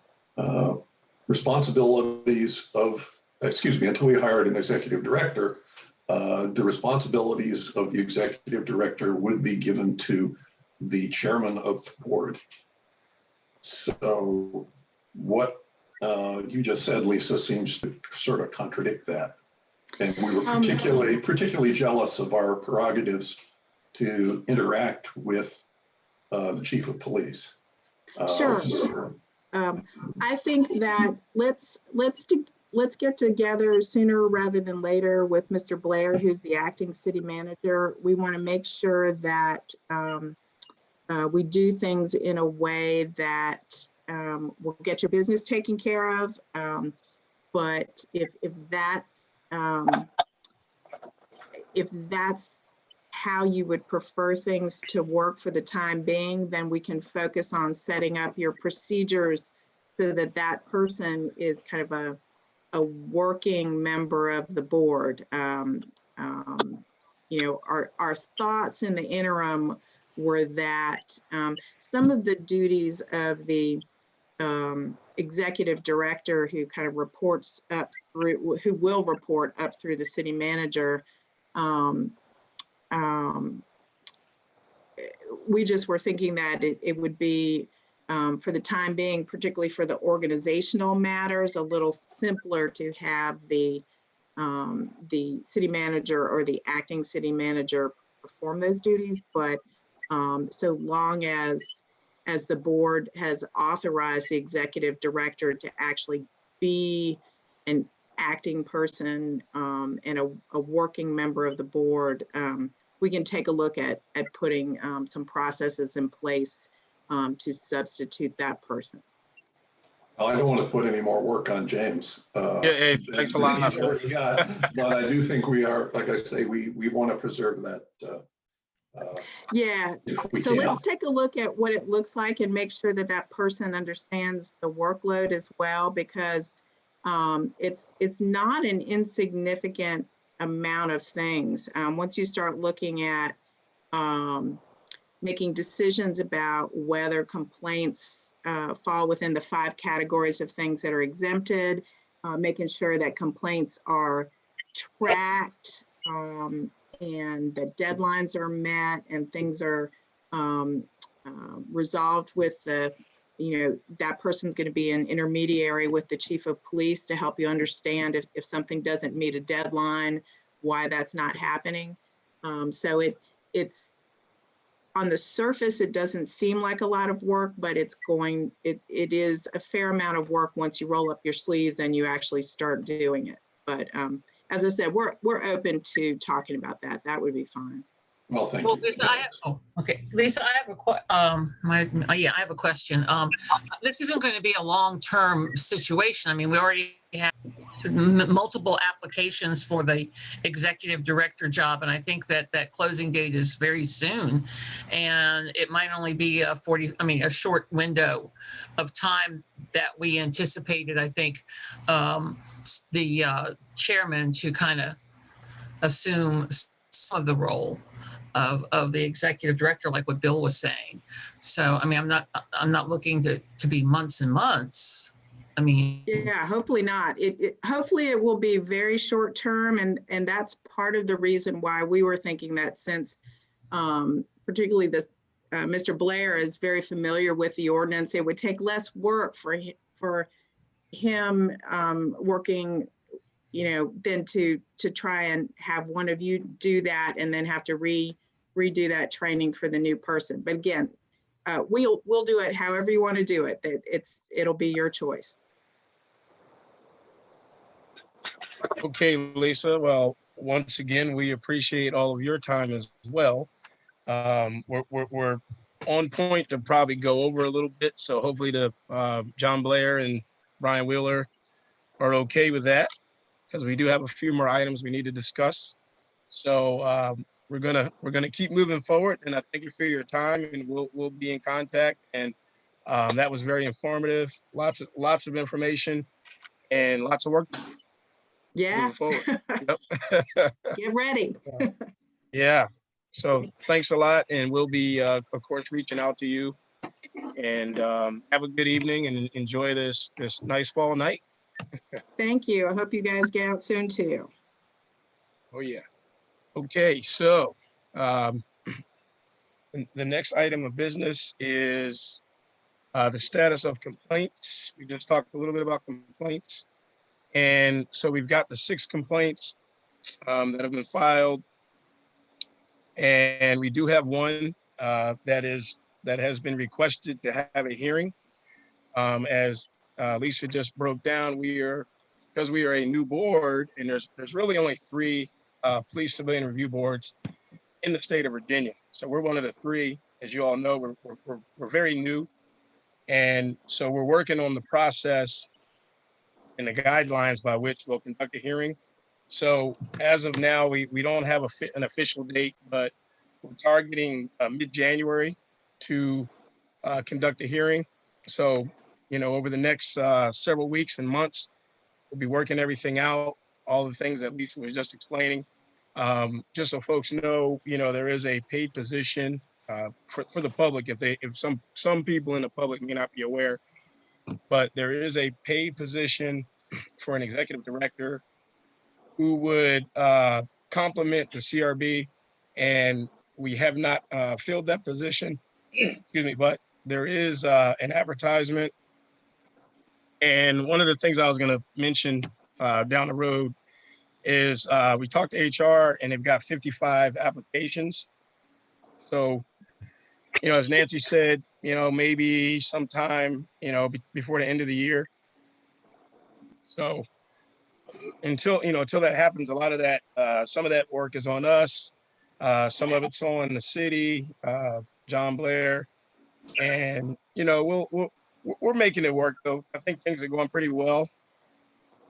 Speaker 6: responsibilities of, until we hired an executive director, the responsibilities of the executive director would be given to the chairman of the board. So what you just said, Lisa, seems to sort of contradict that. And we were particularly jealous of our prerogatives to interact with the chief of police.
Speaker 10: Sure. I think that let's get together sooner rather than later with Mr. Blair, who's the acting city manager. We want to make sure that we do things in a way that will get your business taken care of. But if that's how you would prefer things to work for the time being, then we can focus on setting up your procedures so that that person is kind of a working member of the board. You know, our thoughts in the interim were that some of the duties of the executive director who kind of reports up through, who will report up through the city manager, we just were thinking that it would be, for the time being, particularly for the organizational matters, a little simpler to have the city manager or the acting city manager perform those duties. But so long as the board has authorized the executive director to actually be an acting person and a working member of the board, we can take a look at putting some processes in place to substitute that person.
Speaker 6: I don't want to put any more work on James.
Speaker 1: Hey, thanks a lot.
Speaker 6: He's already got, but I do think we are, like I say, we want to preserve that.
Speaker 10: Yeah, so let's take a look at what it looks like and make sure that that person understands the workload as well, because it's not an insignificant amount of things. Once you start looking at making decisions about whether complaints fall within the 5 categories of things that are exempted, making sure that complaints are tracked and that deadlines are met and things are resolved with the, you know, that person's going to be an intermediary with the chief of police to help you understand if something doesn't meet a deadline, why that's not happening. So it's on the surface, it doesn't seem like a lot of work, but it is a fair amount of work once you roll up your sleeves and you actually start doing it. But as I said, we're open to talking about that. That would be fine.
Speaker 6: Well, thank
Speaker 4: Well,
Speaker 6: you.
Speaker 4: Lisa, Lisa, I have a question. This isn't going to be a long-term situation. I mean, we already have multiple applications for the executive director job, and I think that closing date is very soon, and it might only be a short window of time that we anticipated. I think the chairman to kind of assume some of the role of the executive director, like what Bill was saying. So, I mean, I'm not looking to be months and months. I mean,
Speaker 10: yeah, hopefully not. Hopefully it will be very short term, and that's part of the reason why we were thinking that, since particularly this Mr. Blair is very familiar with the ordinance, it would take less work for for him working, then to try and have one of you do that and then have to redo that training for the new person. But again, we'll do it however you want to do it. It'll be your choice.
Speaker 1: Okay, Lisa. Well, once again, we appreciate all of your time as well. We're on point to probably go over a little bit. So hopefully John Blair and Brian Wheeler are okay with that, because we do have a few more items we need to discuss. So we're gonna keep moving forward, and I thank you for your time, and we'll be in contact. And that was very informative. Lots of information and lots of work
Speaker 10: Yeah.
Speaker 1: moving forward. Yep.
Speaker 10: Get ready.
Speaker 1: Yeah. So thanks a lot, and we'll be of course reaching out to you. And have a good evening and enjoy this nice fall night.
Speaker 10: Thank you. I hope you guys get out soon too.
Speaker 1: Oh yeah. Okay, so the next item of business is the status of complaints. We just talked a little bit about complaints. And so we've got the 6 complaints that have been filed. And we do have one that has been requested to have a hearing. As Lisa just broke down, because we are a new board, and there's really only 3 police civilian review boards in the state of Virginia. So we're one of the 3. As you all know, we're very new, and so we're working on the process and the guidelines by which we'll conduct a hearing. So as of now, we don't have an official date, but we're targeting mid-January to conduct a hearing. So, over the next several weeks and months, we'll be working everything out, all the things that Lisa was just explaining. Just so folks know, there is a paid position for the public. If some people in the public may not be aware, but there is a paid position for an executive director who would complement the CRB, and we have not filled that position. Excuse me, but there is an advertisement. And one of the things I was going to mention down the road is we talked to HR, and they've got 55 applications. So, as Nancy said, maybe sometime, before the end of the year. So until that happens, a lot of that, some of that work is on us. Some of it's on the city, John Blair, and, we're making it work though. I think things are going pretty well.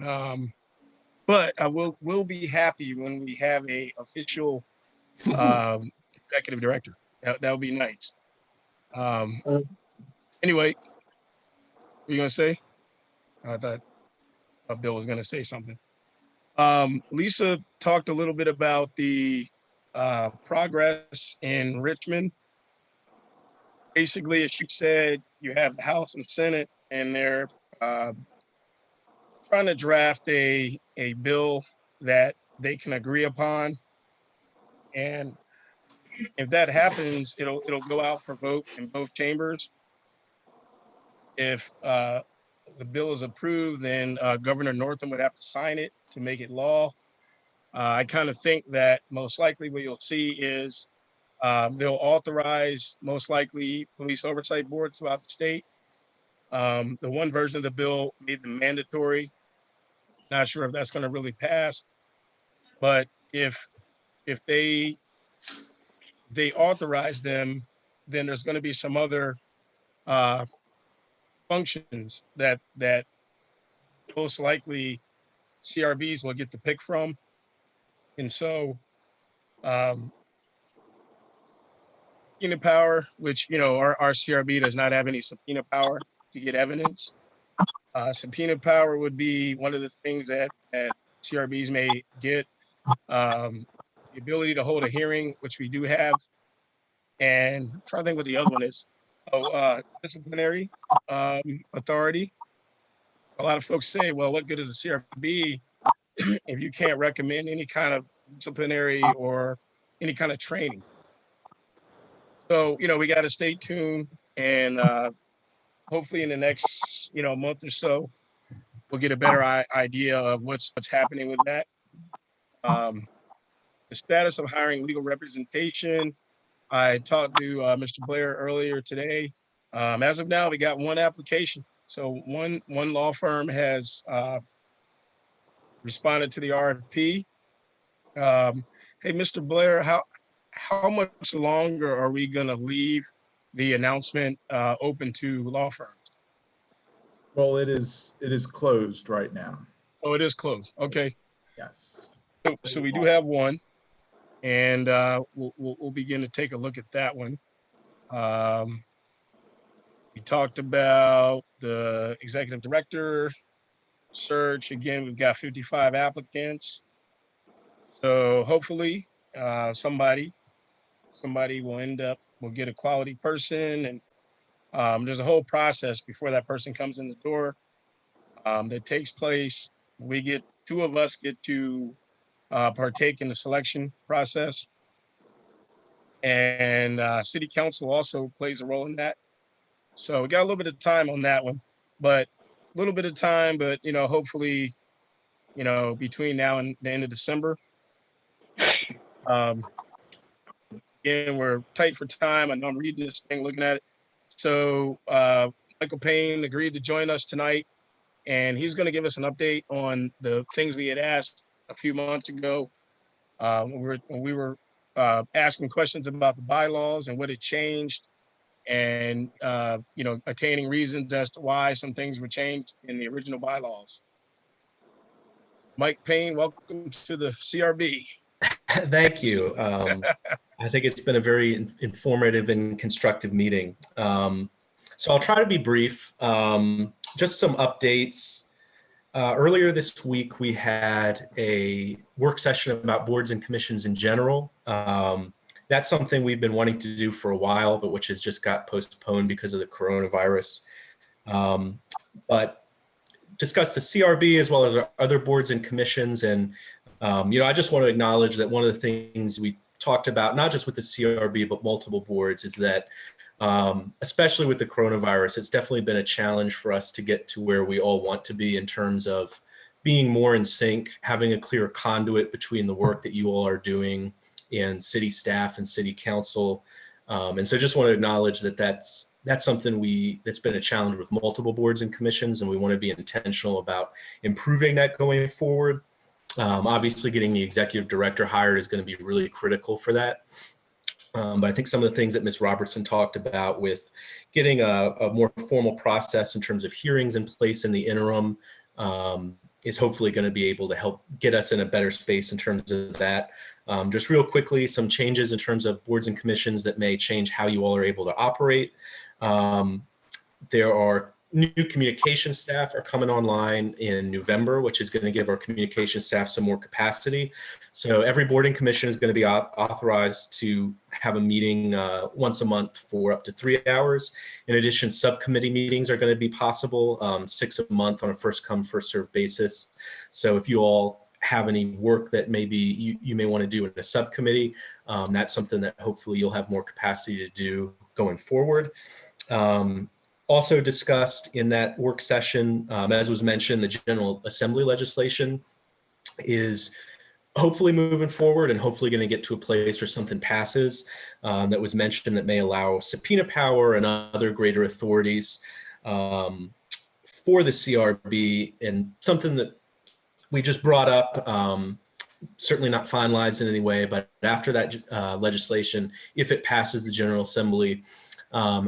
Speaker 1: But I will be happy when we have a official executive director. That would be nice. Anyway, what are you gonna say? I thought Bill was gonna say something. Lisa talked a little bit about the progress in Richmond. Basically, as she said, you have the House and Senate, and they're trying to draft a bill that they can agree upon. And if that happens, it'll go out for vote in both chambers. If the bill is approved, then Governor Northam would have to sign it to make it law. I kind of think that most likely what you'll see is they'll authorize most likely police oversight boards throughout the state. The one version of the bill made them mandatory. Not sure if that's going to really pass, but if they authorize them, then there's going to be some other functions that most likely CRBs will get to pick from. And so subpoena power, which, our CRB does not have any subpoena power to get evidence. Subpoena power would be one of the things that CRBs may get. The ability to hold a hearing, which we do have. And I'm trying to think what the other one is. Disciplinary authority. A lot of folks say, well, what good is a CRB if you can't recommend any kind of disciplinary or any kind of training? So, we got to stay tuned and hopefully in the next, month or so, we'll get a better idea of what's happening with that. The status of hiring legal representation. I talked to Mr. Blair earlier today. As of now, we got one application. So one law firm has responded to the RFP. Hey, Mr. Blair, how much longer are we going to leave the announcement open to law firms?
Speaker 11: Well, it is closed right now.
Speaker 1: Oh, it is closed. Okay.
Speaker 11: Yes.
Speaker 1: So we do have one, and we'll begin to take a look at that one. We talked about the executive director search. Again, we've got 55 applicants. So hopefully somebody will get a quality person, and there's a whole process before that person comes in the door that takes place. Two of us get to partake in the selection process, and city council also plays a role in that. So we got a little bit of time on that one, but hopefully, between now and the end of December. Again, we're tight for time. I know I'm reading this thing, looking at it. So Michael Payne agreed to join us tonight, and he's going to give us an update on the things we had asked a few months ago when we were asking questions about the bylaws and what had changed, and attaining reasons as to why some things were changed in the original bylaws. Mike Payne, welcome to the CRB.
Speaker 12: Thank you. I think it's been a very informative and constructive meeting. So I'll try to be brief. Just some updates. Earlier this week, we had a work session about boards and commissions in general. That's something we've been wanting to do for a while, but which has just got postponed because of the coronavirus. But discussed the CRB as well as our other boards and commissions. And, I just want to acknowledge that one of the things we talked about, not just with the CRB, but multiple boards, is that especially with the coronavirus, it's definitely been a challenge for us to get to where we all want to be in terms of being more in sync, having a clear conduit between the work that you all are doing and city staff and city council. And so just want to acknowledge that that's something that's been a challenge with multiple boards and commissions, and we want to be intentional about improving that going forward. Obviously, getting the executive director hired is going to be really critical for that. But I think some of the things that Ms. Robertson talked about with getting a more formal process in terms of hearings in place in the interim is hopefully going to be able to help get us in a better space in terms of that. Just real quickly, some changes in terms of boards and commissions that may change how you all are able to operate. There are new communication staff are coming online in November, which is going to give our communication staff some more capacity. So every board and commission is going to be authorized to have a meeting once a month for up to 3 hours. In addition, subcommittee meetings are going to be possible, 6 a month on a first come, first served basis. So if you all have any work that maybe you may want to do in a subcommittee, that's something that hopefully you'll have more capacity to do going forward. Also discussed in that work session, as was mentioned, the General Assembly legislation is hopefully moving forward and hopefully going to get to a place where something passes that was mentioned that may allow subpoena power and other greater authorities for the CRB, and something that we just brought up, certainly not finalized in any way, but after that legislation, if it passes the General Assembly,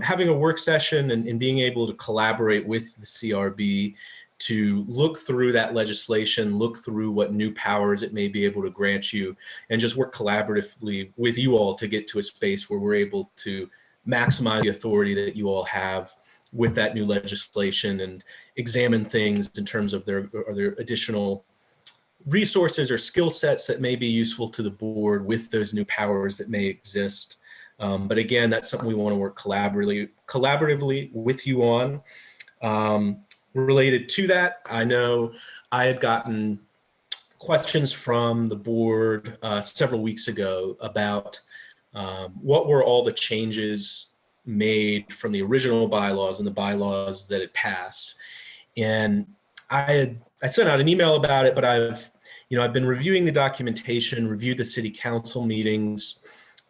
Speaker 12: having a work session and being able to collaborate with the CRB to look through that legislation, look through what new powers it may be able to grant you, and just work collaboratively with you all to get to a space where we're able to maximize the authority that you all have with that new legislation and examine things in terms of are there additional resources or skill sets that may be useful to the board with those new powers that may exist. But again, that's something we want to work collaboratively with you on. Related to that, I know I had gotten questions from the board several weeks ago about what were all the changes made from the original bylaws and the bylaws that had passed. And I sent out an email about it, but I've been reviewing the documentation, reviewed the city council meetings,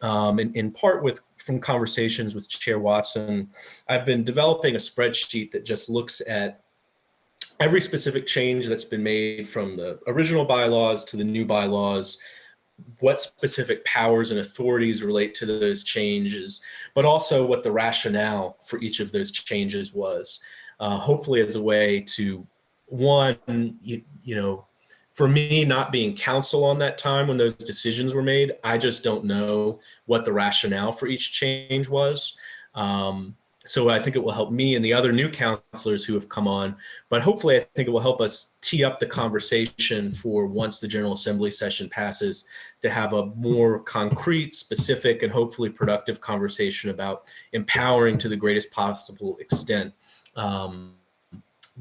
Speaker 12: in part from conversations with Chair Watson. I've been developing a spreadsheet that just looks at every specific change that's been made from the original bylaws to the new bylaws, what specific powers and authorities relate to those changes, but also what the rationale for each of those changes was. Hopefully as a way to, one, for me not being counsel on that time when those decisions were made, I just don't know what the rationale for each change was. So I think it will help me and the other new counselors who have come on, but hopefully I think it will help us tee up the conversation for once the General Assembly session passes to have a more concrete, specific, and hopefully productive conversation about empowering to the greatest possible extent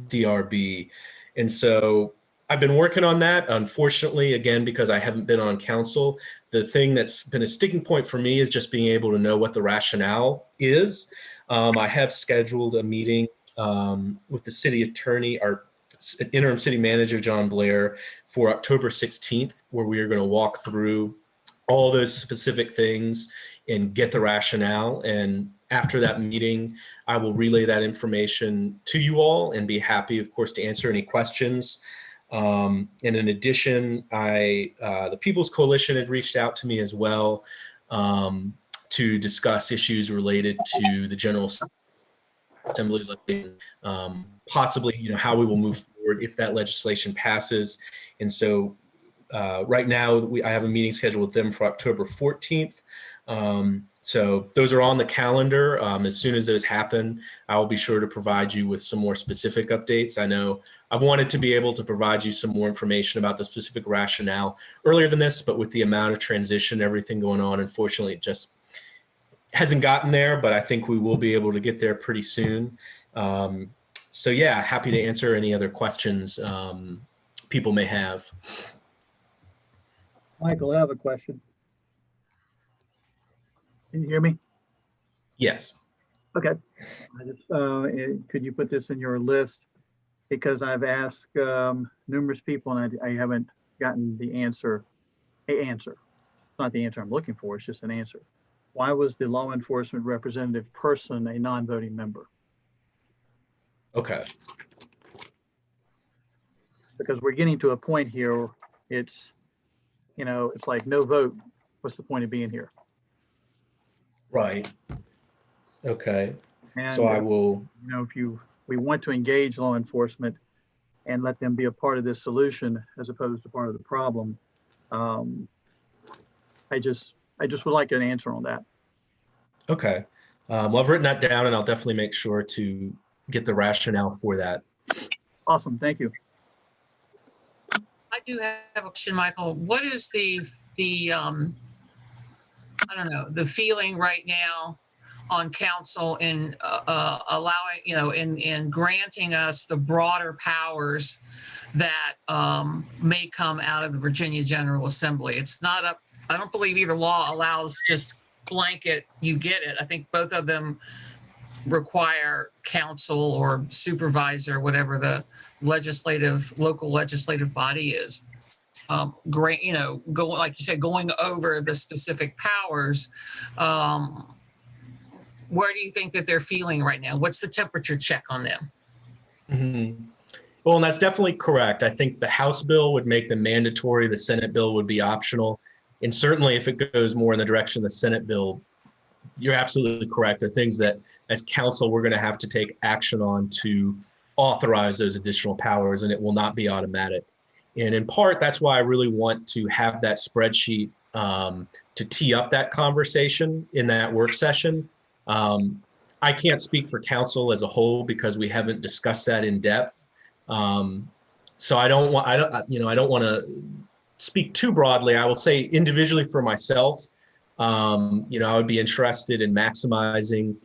Speaker 12: DRB. And so I've been working on that. Unfortunately, again, because I haven't been on council, the thing that's been a sticking point for me is just being able to know what the rationale is. I have scheduled a meeting with the city attorney, our interim city manager, John Blair, for October 16th, where we are going to walk through all those specific things and get the rationale. And after that meeting, I will relay that information to you all and be happy, of course, to answer any questions. And in addition, the People's Coalition had reached out to me as well to discuss issues related to the General Assembly, possibly, how we will move forward if that legislation passes. And so right now, I have a meeting scheduled with them for October 14th. So those are on the calendar. As soon as those happen, I will be sure to provide you with some more specific updates. I know I've wanted to be able to provide you some more information about the specific rationale earlier than this, but with the amount of transition, everything going on, unfortunately, it just hasn't gotten there, but I think we will be able to get there pretty soon. So yeah, happy to answer any other questions people may have.
Speaker 13: Michael, I have a question. Can you hear me?
Speaker 12: Yes.
Speaker 13: Okay. Could you put this in your list? Because I've asked numerous people and I haven't gotten the answer. It's not the answer I'm looking for, it's just an answer. Why was the law enforcement representative person a non-voting member?
Speaker 12: Okay.
Speaker 13: Because we're getting to a point here, it's like no vote. What's the point of being here?
Speaker 12: Right. Okay.
Speaker 13: And
Speaker 12: so I will,
Speaker 13: if we want to engage law enforcement and let them be a part of this solution as opposed to part of the problem, I just would like an answer on that.
Speaker 12: Okay. Well, I've written that down and I'll definitely make sure to get the rationale for that.
Speaker 13: Awesome. Thank you.
Speaker 4: I do have a question, Michael. What is the I don't know, the feeling right now on council in allowing, in granting us the broader powers that may come out of the Virginia General Assembly? It's not up, I don't believe either law allows just blanket, you get it. I think both of them require council or supervisor, whatever the local legislative body is. Great, like you said, going over the specific powers. Where do you think that they're feeling right now? What's the temperature check on them?
Speaker 12: Mm-hmm. Well, and that's definitely correct. I think the House bill would make them mandatory. The Senate bill would be optional. And certainly if it goes more in the direction of the Senate bill, you're absolutely correct. There are things that as council, we're going to have to take action on to authorize those additional powers, and it will not be automatic. And in part, that's why I really want to have that spreadsheet to tee up that conversation in that work session. I can't speak for council as a whole because we haven't discussed that in depth. So I don't want to speak too broadly. I will say individually for myself, I would be interested in maximizing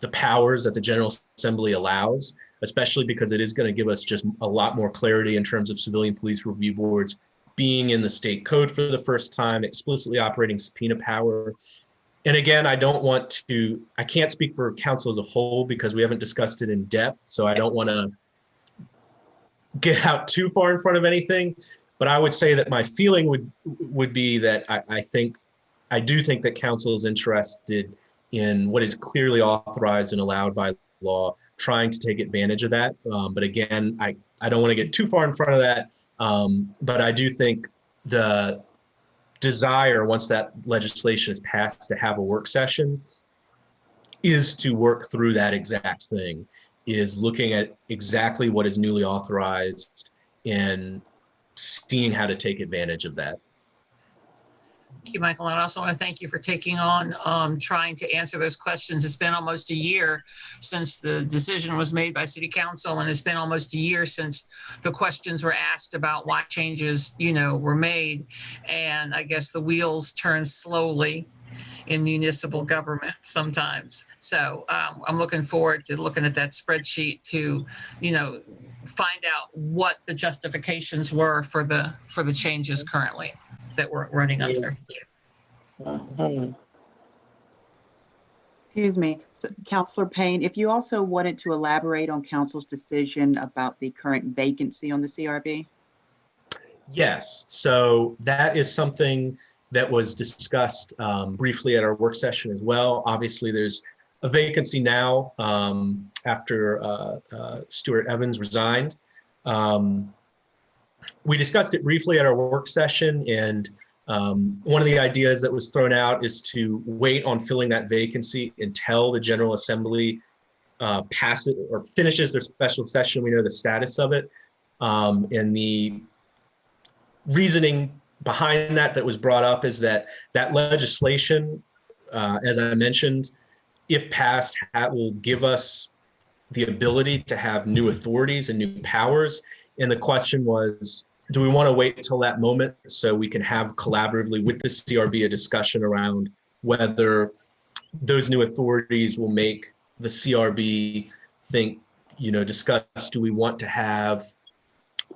Speaker 12: the powers that the General Assembly allows, especially because it is going to give us just a lot more clarity in terms of civilian police review boards being in the state code for the first time, explicitly operating subpoena power. And again, I can't speak for council as a whole because we haven't discussed it in depth. So I don't want to get out too far in front of anything. But I would say that my feeling would be that I do think that council is interested in what is clearly authorized and allowed by law, trying to take advantage of that. But again, I don't want to get too far in front of that. But I do think the desire, once that legislation is passed, to have a work session is to work through that exact thing, is looking at exactly what is newly authorized and seeing how to take advantage of that.
Speaker 4: Thank you, Michael. And I also want to thank you for taking on trying to answer those questions. It's been almost a year since the decision was made by City Council, and it's been almost a year since the questions were asked about why changes, were made. And I guess the wheels turn slowly in municipal government sometimes. So I'm looking forward to looking at that spreadsheet to, find out what the justifications were for the changes currently that we're running under.
Speaker 2: Excuse me, so, Councilor Payne, if you also wanted to elaborate on council's decision about the current vacancy on the CRB?
Speaker 12: Yes, so that is something that was discussed briefly at our work session as well. Obviously, there's a vacancy now after Stuart Evans resigned. We discussed it briefly at our work session, and one of the ideas that was thrown out is to wait on filling that vacancy until the General Assembly passes or finishes their special session. We know the status of it, and the reasoning behind that was brought up is that legislation, as I mentioned, if passed, will give us the ability to have new authorities and new powers. And the question was, do we want to wait until that moment so we can have collaboratively with the CRB a discussion around whether those new authorities will make the CRB think, discuss, do we want to have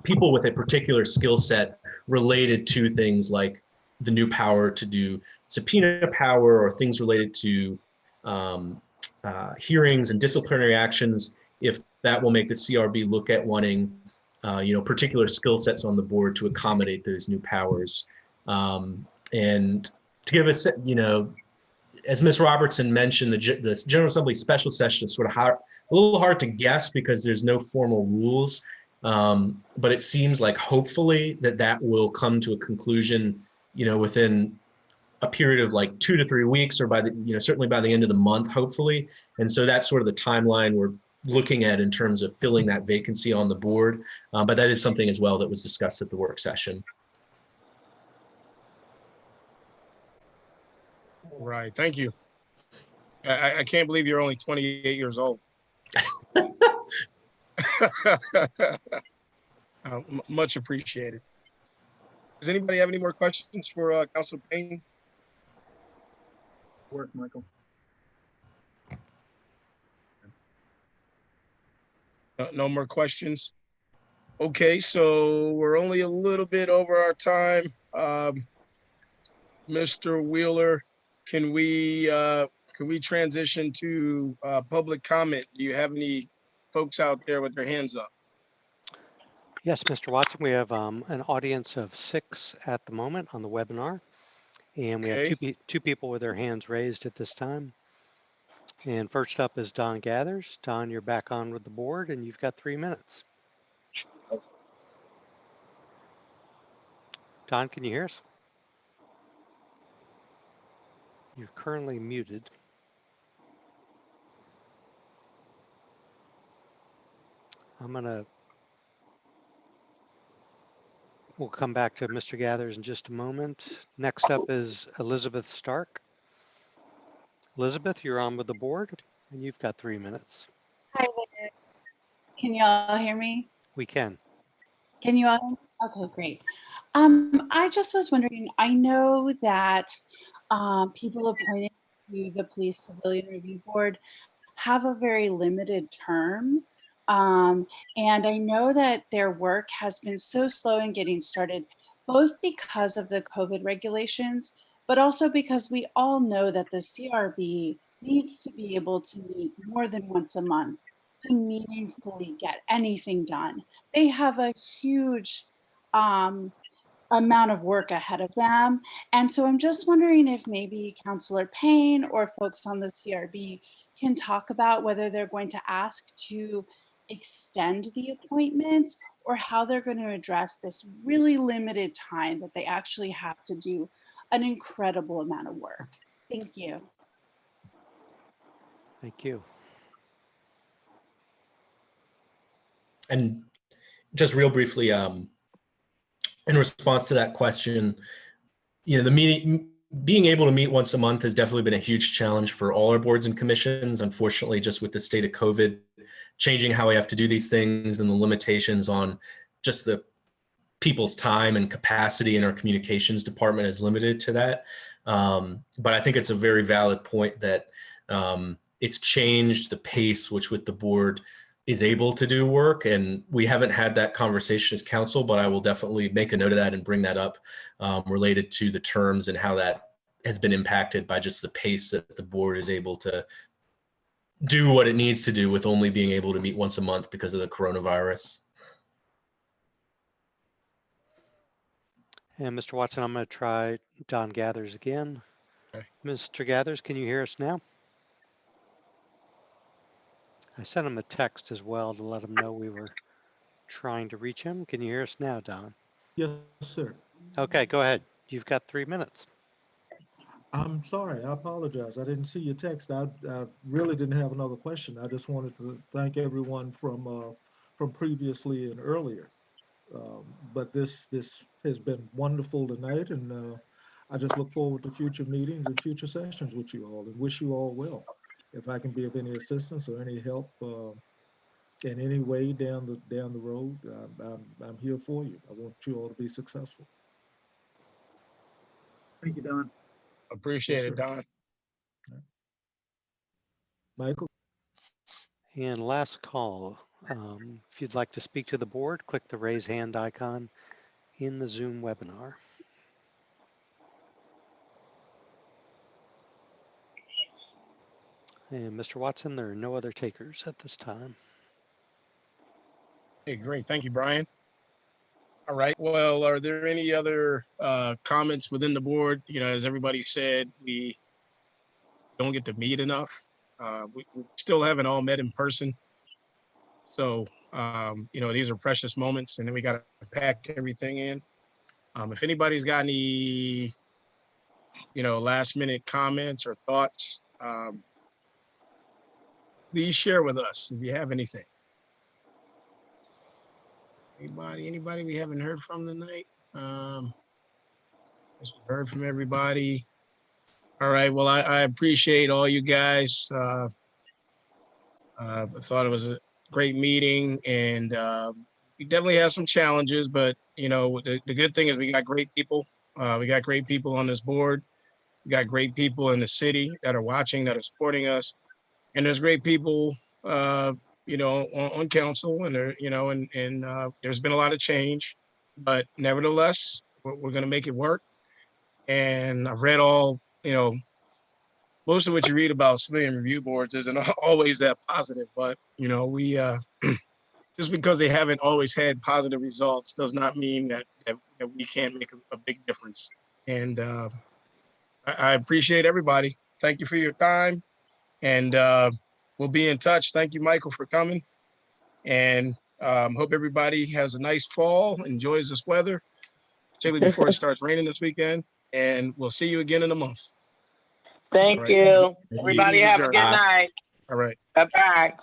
Speaker 12: people with a particular skill set related to things like the new power to do subpoena power or things related to hearings and disciplinary actions, if that will make the CRB look at wanting particular skill sets on the board to accommodate those new powers. And to give us, as Ms. Robertson mentioned, the General Assembly special session is sort of a little hard to guess because there's no formal rules. But it seems like hopefully that will come to a conclusion, within a period of like 2 to 3 weeks, or by the, certainly by the end of the month, hopefully. And so that's sort of the timeline we're looking at in terms of filling that vacancy on the board. But that is something as well that was discussed at the work session.
Speaker 1: Right. Thank you. I can't believe you're only 28 years old. Much appreciated. Does anybody have any more questions for Councilor Payne?
Speaker 13: Work, Michael.
Speaker 1: No more questions. Okay, so we're only a little bit over our time. Mr. Wheeler, can we transition to public comment? Do you have any folks out there with their hands up?
Speaker 5: Yes, Mr. Watson, we have an audience of 6 at the moment on the webinar, and we have two people with their hands raised at this time. And first up is Don Gathers. Don, you're back on with the board, and you've got 3 minutes. Don, can you hear us? You're currently muted. We'll come back to Mr. Gathers in just a moment. Next up is Elizabeth Stark. Elizabeth, you're on with the board, and you've got 3 minutes.
Speaker 14: Hi there. Can you all hear me?
Speaker 5: We can.
Speaker 14: Can you all? Okay, great. I just was wondering, I know that people appointed to the Police Civilian Review Board have a very limited term. And I know that their work has been so slow in getting started, both because of the COVID regulations, but also because we all know that the CRB needs to be able to meet more than once a month to meaningfully get anything done. They have a huge amount of work ahead of them. And so I'm just wondering if maybe Councillor Payne or folks on the CRB can talk about whether they're going to ask to extend the appointments or how they're going to address this really limited time that they actually have to do an incredible amount of work. Thank you.
Speaker 5: Thank you.
Speaker 12: And just real briefly, in response to that question, the meeting, being able to meet once a month has definitely been a huge challenge for all our boards and commissions. Unfortunately, just with the state of COVID, changing how we have to do these things and the limitations on just the people's time and capacity in our communications department is limited to that. But I think it's a very valid point that it's changed the pace which with the board is able to do work. And we haven't had that conversation as council, but I will definitely make a note of that and bring that up related to the terms and how that has been impacted by just the pace that the board is able to do what it needs to do with only being able to meet once a month because of the coronavirus.
Speaker 5: And Mr. Watson, I'm going to try Don Gathers again.
Speaker 1: Okay.
Speaker 5: Mr. Gathers, can you hear us now? I sent him a text as well to let him know we were trying to reach him. Can you hear us now, Don?
Speaker 9: Yes, sir.
Speaker 5: Okay, go ahead. You've got 3 minutes.
Speaker 9: I'm sorry, I apologize. I didn't see your text. I really didn't have another question. I just wanted to thank everyone from previously and earlier. But this has been wonderful tonight, and I just look forward to future meetings and future sessions with you all, and wish you all well. If I can be of any assistance or any help in any way down the road, I'm here for you. I want you all to be successful.
Speaker 13: Thank you, Don.
Speaker 1: Appreciate
Speaker 9: Yes,
Speaker 1: it, Don.
Speaker 9: Michael?
Speaker 5: And last call. If you'd like to speak to the board, click the raise hand icon in the Zoom webinar. And Mr. Watson, there are no other takers at this time.
Speaker 1: Hey, great. Thank you, Brian. All right. Well, are there any other comments within the board? As everybody said, we don't get to meet enough. We still haven't all met in person. So, these are precious moments, and then we got to pack everything in. If anybody's got any, last minute comments or thoughts, please share with us if you have anything. Anybody we haven't heard from tonight? Guess we've heard from everybody. All right. Well, I appreciate all you guys. I thought it was a great meeting, and we definitely have some challenges, but the good thing is we got great people. We got great people on this board. We got great people in the city that are watching, that are supporting us, and there's great people, on council, and there's been a lot of change, but nevertheless, we're going to make it work. And I've read all, most of what you read about civilian review boards isn't always that positive, but we just because they haven't always had positive results does not mean that we can't make a big difference. And I appreciate everybody. Thank you for your time, and we'll be in touch. Thank you, Michael, for coming, and hope everybody has a nice fall, enjoys this weather, particularly before it starts raining this weekend, and we'll see you again in a month.
Speaker 8: Thank
Speaker 1: All right.
Speaker 8: you.
Speaker 1: Meeting
Speaker 8: Everybody
Speaker 1: is
Speaker 8: have a
Speaker 1: adjourned.
Speaker 8: good night.
Speaker 1: All right.
Speaker 8: Bye-bye.